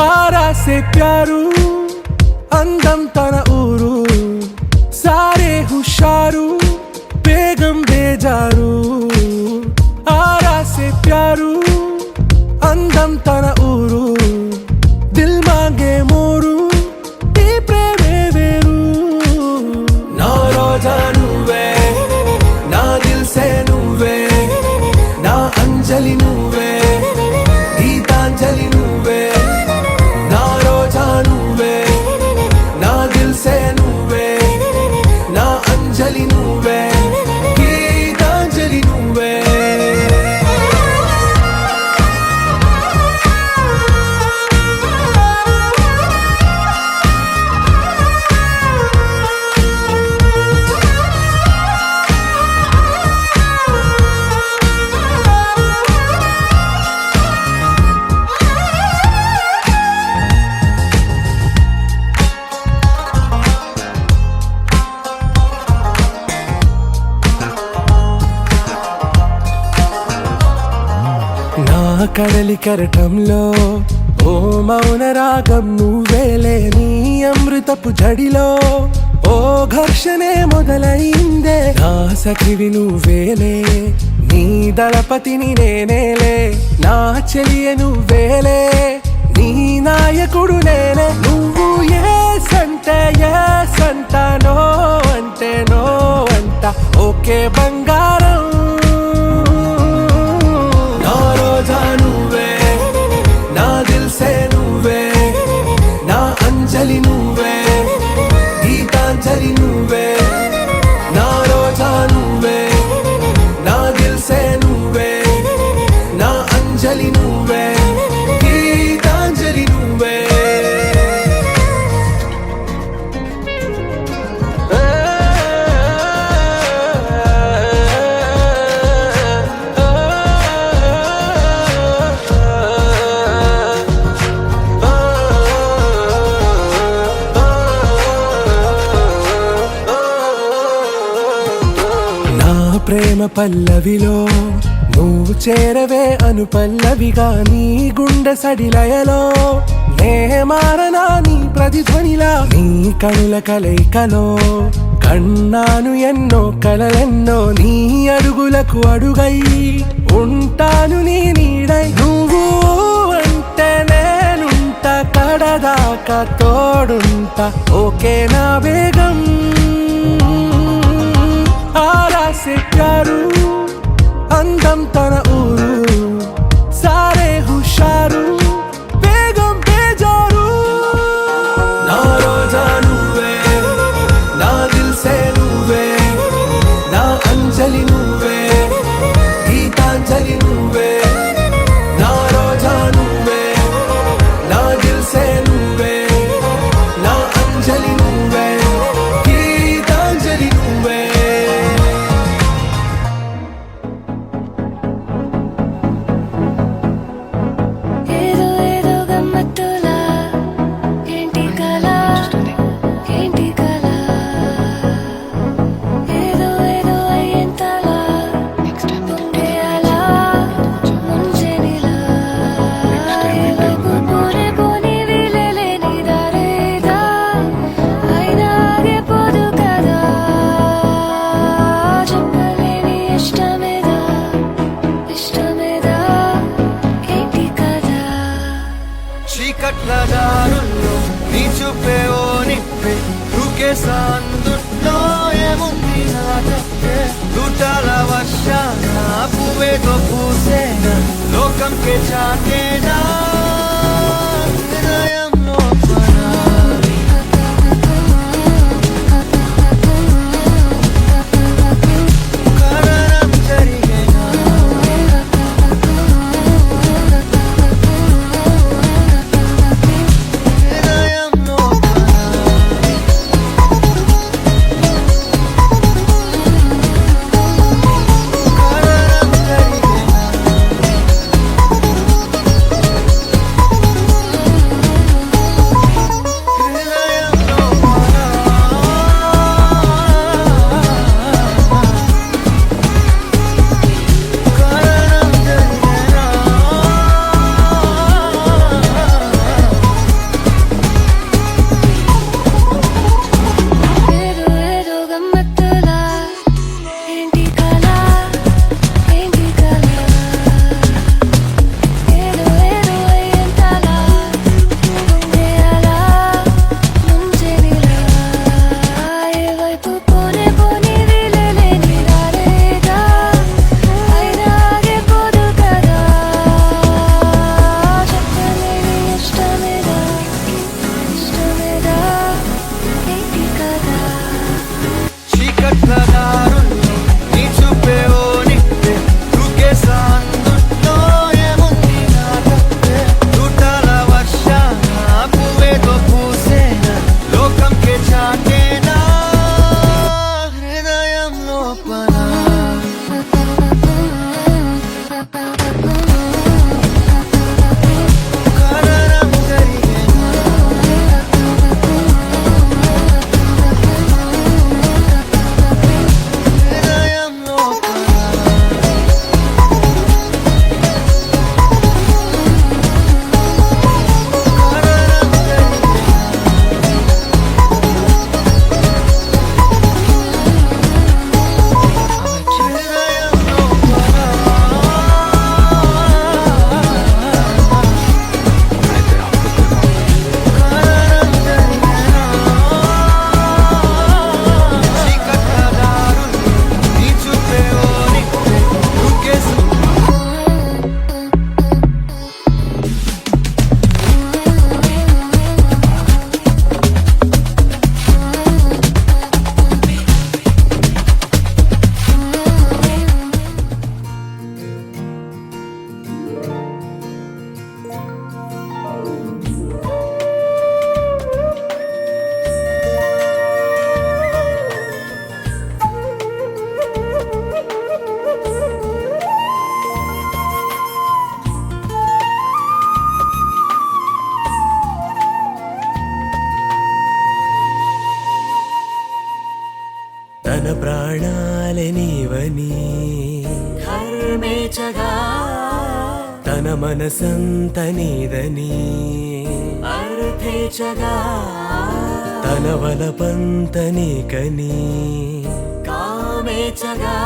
ఆరా సే ప్యారు అందం తన ఊరు సారే హుషారు బేగం బేజారు ఆరా సే ప్యారు అందం తన ఊరు దిల్ మాంగే మోరు ఈ ప్రేమే వేరు నా రోజా నువ్వే నా దిల్ సే నువ్వే నా అంజలి నువ్వే గీతాంజలి నువ్వే నా రోజా నువ్వే నా దిల్ సే నువ్వే నా అంజలి నువ్వే గీతాంజలి నువ్వే నా కడలి కెరటంలో ఓ మౌన రాగం నువ్వేలే నీ అమృతపు జడిలో ఓ ఘర్షణే మొదలైందే నా సఖివి నువ్వేలే నీ దళపతిని నేనేలే నా చెలియ నువ్వేలే నీ నాయకుడు నేనే నువ్వు ఏ సంట నో అంటే నో అంట ఓకే బంగారం నా రోజా నువ్వే నా దిల్ సే నువ్వే నా అంజలి నువ్వే గీతాంజలి నువ్వే నా రోజా నువ్వే నా దిల్ సే నువ్వే నా అంజలి నువ్వే గీతాంజలి నువ్వే నా ప్రేమ పల్లవిలో నువ్వు చేరవే అను పల్లవిగా నీ గుండె సడిలయలో నే మారనా నీ ప్రతిధ్వనిలా నీ కనుల కలయికలో కన్నాను ఎన్నో కలలెన్నో నీ అడుగులకు అడుగై ఉంటాను నీ నీడై నువ్వు అంటే నేనుంట కడదాకా తోడుంటా ఓకే నా వేగం ఆరా సే ప్యారు అందం తన ఊరు సారే హుషారు బేగం బేజారు నా రోజా నువ్వే నా దిల్ సే నువ్వే నా అంజలి నువ్వే గీతాంజలి నువ్వే నా రోజా నువ్వే నా దిల్ సే నువ్వే నా అంజలి నువ్వే గీతాంజలి నువ్వే ఏదో ఏదో గమ్మత్తులా ఏంటి కల ఏంటి కల ఏదో ఏదో అయ్యేంతలా గుండె అలా ముంచెనిలా పోనే పోని వీలేని దారేదా అయినా ఆగిపోదు కదా చెప్పలేని ఇష్టమేదా ఏంటి కదా చీకట్ల దారుల్లో నీ చూపే ఓ నిప్పే దూకేసా అందుట్లో ఏముంది నా తప్పే లూటాల వర్షాన పువ్వేతో పూసేనా లోకంకే చాటేనా హృదయంలో పనా కరణం జరిగేనా హృదయంలో పనా కరణం జరిగేనా మనసంత నీదని అర్థేచగా తన వలపంత నీకని కామేచగా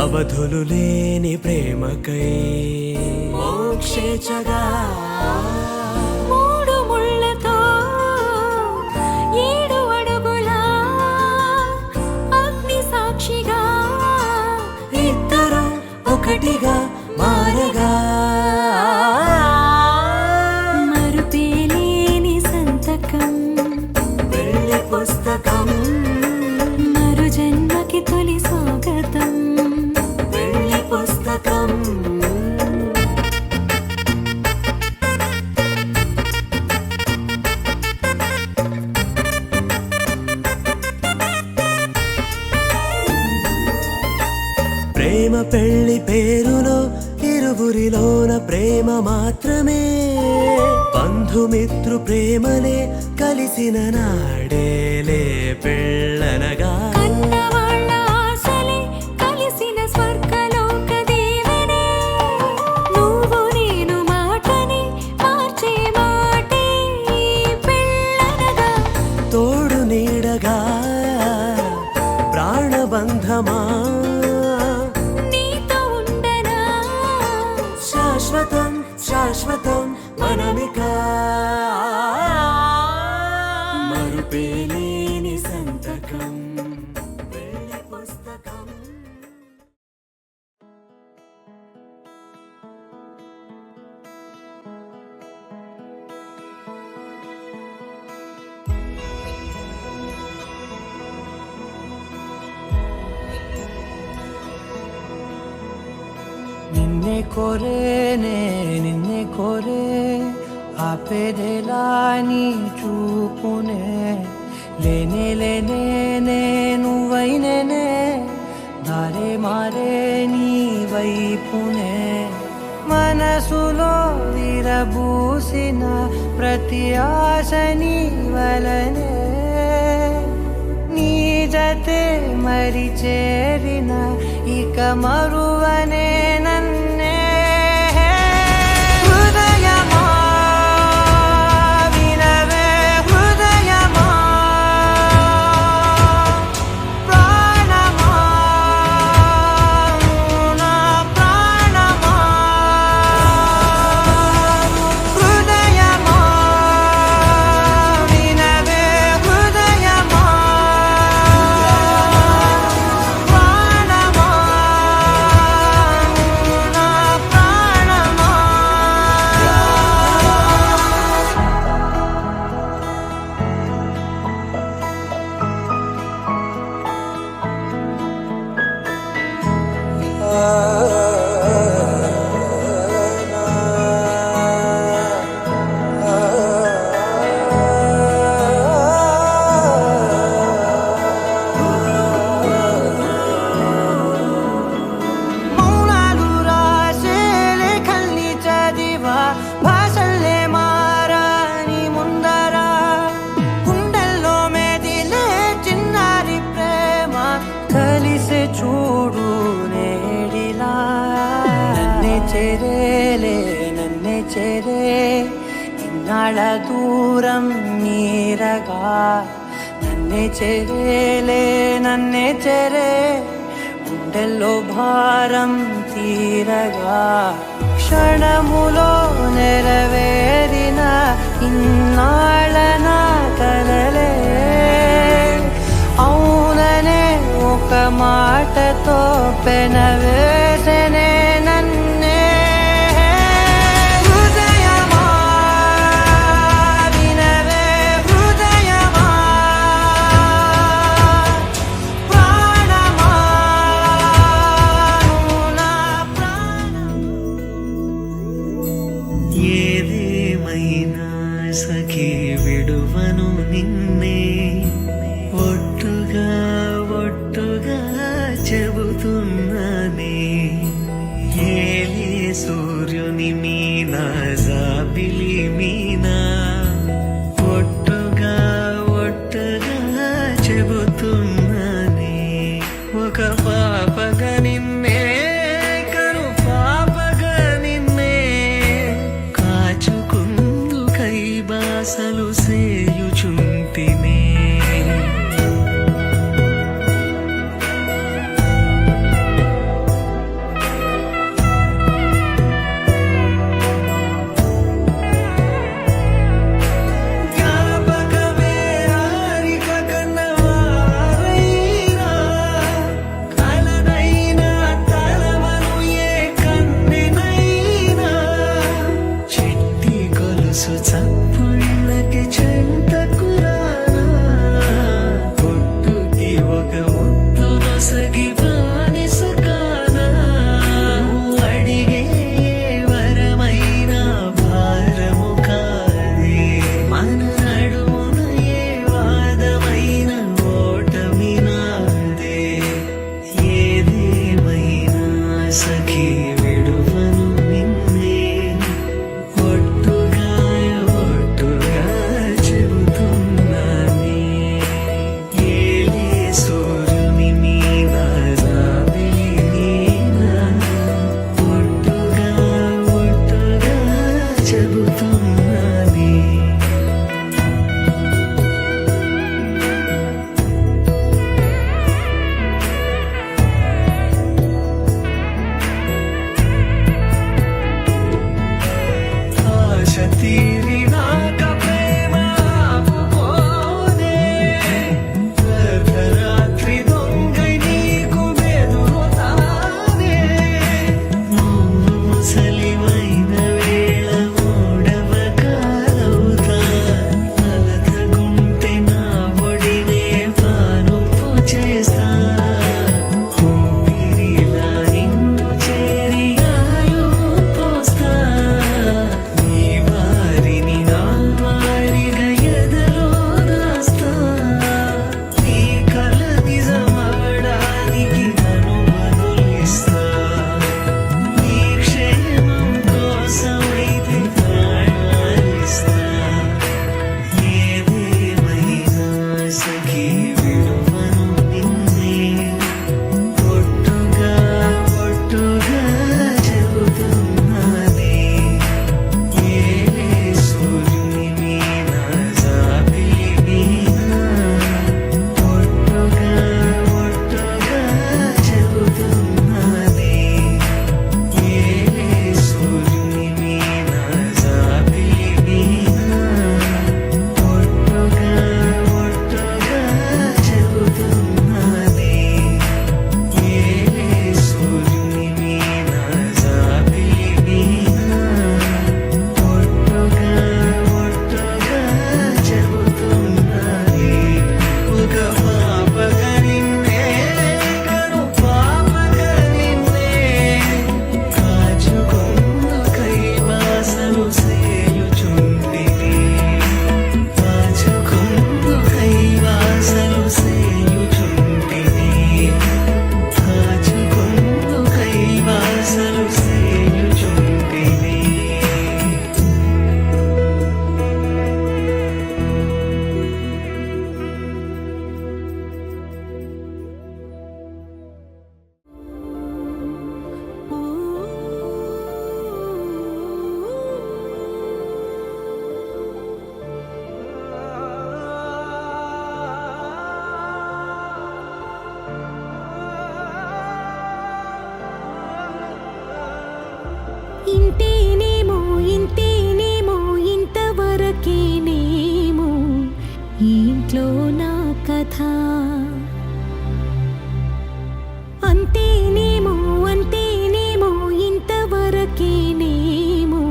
అవధులు లేని ప్రేమకై మోక్షేచగా మూడు ముళ్ళతో 7 అడుగుల అగ్ని సాక్షిగా ఇద్దరు ఒకటిగా మారగా మరుపేలేని సంతకం వెళ్ళి పుస్తకం మరు జన్మకి తొలి స్వాగతం వెళ్ళి పుస్తకం ప్రేమ పెళ్లి పేరులో ఇరువురిలోన ప్రేమ మాత్రమే బంధుమిత్రు ప్రేమలే కలిసిన నాడేలే పెళ్ళనగా కన్నవాళ్ళ ఆశలే కలిసిన స్వర్గలోక దీవెనే నువ్వు నేను మాటని మార్చే మాటే పెళ్ళనగా తోడు నీడగా ప్రాణబంధమా నీతో ఉండనా శాశ్వతం శాశ్వతం మనమిక మరుపేలేని సంతకం వెళ్ళి పుస్తకం నిన్నే కోరేనే నిన్నే కోరే ఆపేదేలా నీ చూపునే లేనే లేనే నువ్వైనేనే దారే మారే నీ వైపునే మనసులో విరబూసిన ప్రతి ఆశ నీ వలనే నీ జతే మరి చేరిన ఇక మరువనే నన్నే హృదయమా వినవే హృదయమా ప్రాణమా నా ప్రాణమా హృదయమా వినవే హృదయమా ప్రాణమా నా ప్రాణమా మౌనాలు రాసే లేఖల్ని చదివా భాషల్లే మారాని ముందరా గుండెల్లో మెదిలే చిన్నారి ప్రేమ కలిసే చూడు నేడిలా నన్నే చేరేలే నన్నే చేరే ఇన్నాళ్ళ దూరం నీరగా నన్నే చేరేలే నన్నే చేరే గుండెల్లో భారం తీరగా క్షణములో నెరవేరిన ఇన్నాళ్ళ నా కలలే అవుననే ఒక మాటతో పెనవేసనే నన్నే హృదయమా వినవే హృదయమా ప్రాణమా నా ప్రాణం ఏదేమైనా సఖీ విడువను నిన్నే ఒట్టుగా ఒట్టుగా చెబుతున్నానే ఏలే సూర్యుని మీనా జాబిలి మీనా ఒట్టుగా ఒట్టుగా చెబుతున్నానే ఒక పాపగా నిన్నే కను పాపగా నిన్నే బాసలు సేయుచుంటినే జ్ఞాపకమే ఆరిక కన్నవారైనా కలనైనా తలవను ఏ కన్నెనైనా చిట్టి గొలుసు చప్పుళ్ళకి చెంతకురానా పొట్టుకి ఒక ముద్దు నొసగి బానిస కానా అడిగే వరమైనా భారము కాదే మన నడుమున ఏ వాదమైన ఓటమి నాదే ఏదేమైనా సఖీ విడువను నిన్నే ఒట్టుగా చెబుతున్నానే ఏలే సూర్యుని మీద రాబిలీనా ఒట్టుగా చెబుతున్నానే ఆశ తీరినాక ప్రేమ ఆపుకోదే అర్ధరాత్రి దొంగై నీకు బెదురుతానే నువ్వు ముసలిమైన వేళ మూడవ కాలవుతా అలతగుంటే నా ఒడినే పానుపు చేస్తా ఊపిరిలా నిన్ను చేరి ఆయువు పోస్తా నీ వారిని నా వారిగా ఎదలో దాస్తా నీ కల నిజమవడానికి నన్ను వదిలిస్తా నీ క్షేమం కోసమైతే ప్రాణాలిస్తా ఏదేమైనా సఖీ విడువను నిన్నే ఒట్టుగా చెబుతున్నానే ఏలే సూర్యుని మీద జాబిలినా ఒట్టుగా చెబుతున్నానే ఏలే సూర్యుని మీద జాబిలినా ఒట్టుగా చెబుతున్నానే ఏలే సూర్యుని మీద జాబిలినా ఒట్టుగా చెబుతున్నానే ఒక పాపగా నిన్నే కను పాపగా నిన్నే కాచుకొందుకై బాసలు సేయుచుంటిని కాచుకొందుకై బాసలు సేయుచుంటిని కాచుకొందుకై బాసలు సేయుచుంటిని ఇంతేనేమో ఇంతేనేమో ఇంతవరకేనేమో ఈ ఇంట్లో నా కథ అంతేనేమో అంతేనేమో ఇంతవరకేనేమో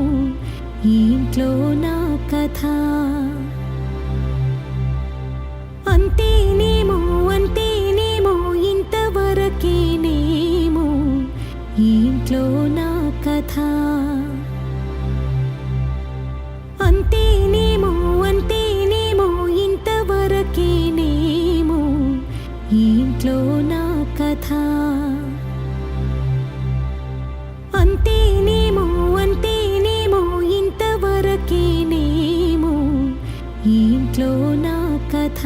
ఈ ఇంట్లో నా కథ అంతేనేమో అంతేనేమో ఇంతవరకేనేమో ఈ ఇంట్లో నా కథ అంతేనేమో అంతేనేమో ఇంతవరకేనేమో ఈ ఇంట్లో నా కథ అంతేనేమో అంతేనేమో ఇంతవరకేనేమో ఈ ఇంట్లో నా కథ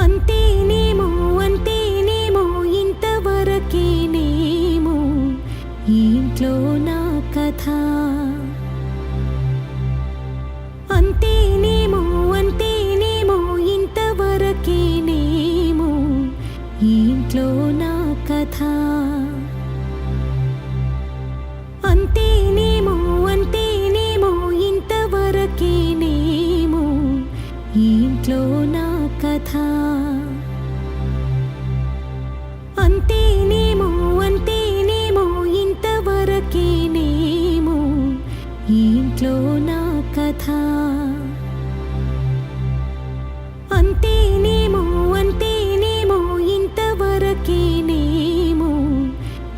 అంతేనేమో అంతేనేమో ఇంతవరకేనేమో ఈ ఇంట్లో నా కథ ఇంట్లో నా కథ అంతేనేమో అంతేనేమో ఇంతవరకేనేమో ఈ ఇంట్లో నా కథ అంతేనేమో అంతేనేమో ఇంతవరకేనేమో ఈ ఇంట్లో నా కథ అంతేనేమో అంతేనేమో ఇంతవరకేనేమో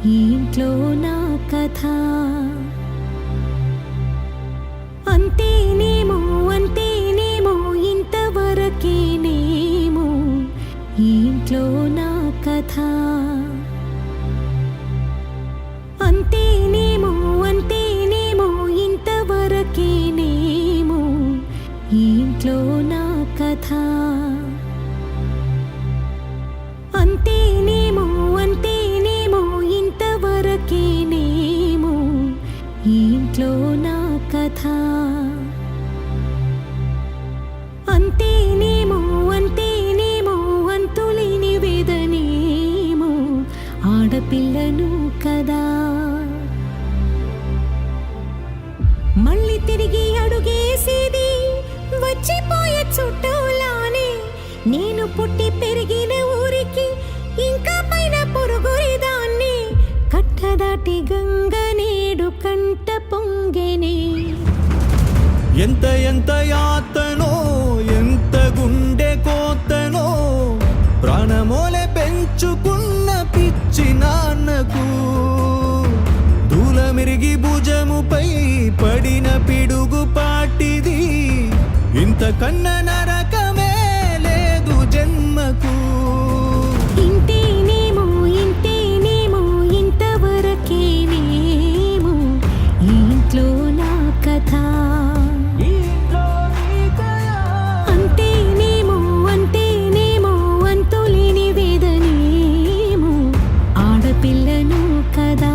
ఈ ఇంట్లో నా కథ అంతేనేమో అంతేనేమో ఇంతవరకేనేమో ఈ ఇంట్లో నా కథ అంతేనేమో అంతేనేమో ఇంతవరకేనేమో ఈ ఇంట్లో నా కథ అంతేనేమో అంతేనేమో ఇంతవరకేనేమో ఈ ఇంట్లో నా కథ అంతేనేమో అంతేనేమో అంతులేని వేదనేమో ఆడపిల్లను కదా మళ్ళీ తిరిగి అడుగేసేది వచ్చిపోయే చుట్టూలానే నేను పుట్టి పెరిగిన ఊరికి ఇంకా పైన పొరుగురిదాన్ని కట్టదాటి గంగ నేడు కంట పొంగెనే ఎంత ఎంత యాతనో ఎంత గుండె కోతనో ప్రాణమోలే పెంచుకున్న పిచ్చి నాన్నకు దూలమిరిగి భుజముపై పడిన పిడుగు పాటిది ఇంతకన్న నరకమే లేదు జన్మకు ఇంతేనేమో ఇంతేనేమో ఇంతవరకేనేమో ఈ ఇంట్లో నా కథ అంతేనేమో అంతేనేమో అంతులేని వేదనేమో ఆడపిల్లను కదా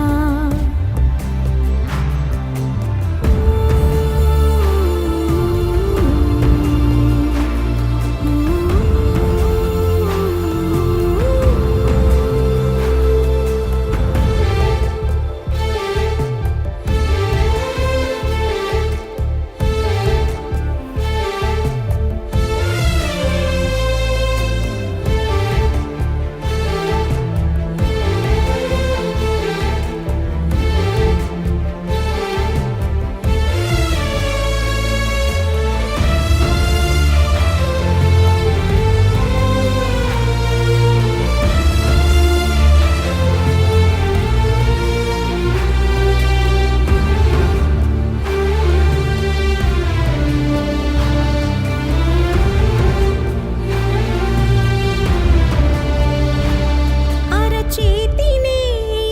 అరచేతినే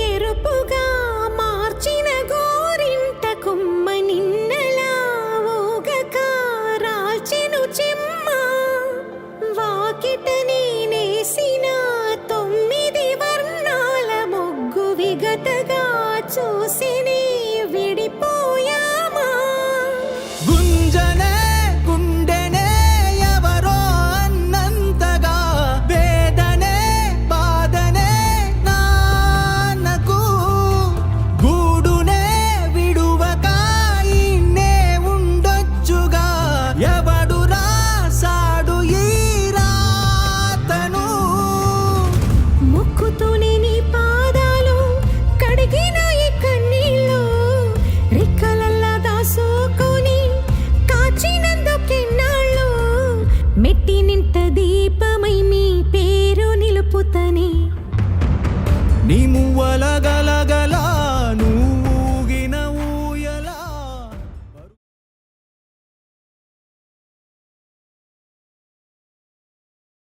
ఎరుపుగా మార్చిన గోరింట కొమ్మ నిన్నలా ఊగక రాల్చెను చెమ్మ వాకిట నేనేసిన 9 వర్ణాల మొగ్గు విగతగా చూసిని విడిపోయామా గుంజనే గుండెనే ఎవరో అన్నంతగా వేదనే బాధనే నాన్నకు గూడునే విడువక ఇన్నే ఉండొచ్చుగా ఎవడు రాసాడు ఈ రాతను మొక్కుతూనే నీ పాదాలు కడిగిన ఈ కన్నీళ్ళు రెక్కలల్లా దాసుకొని కాచినందుకెన్నాళ్ళు మెట్టి నింట దీపమై మీ పేరు నిలుపుతని నీ మువ్వలగా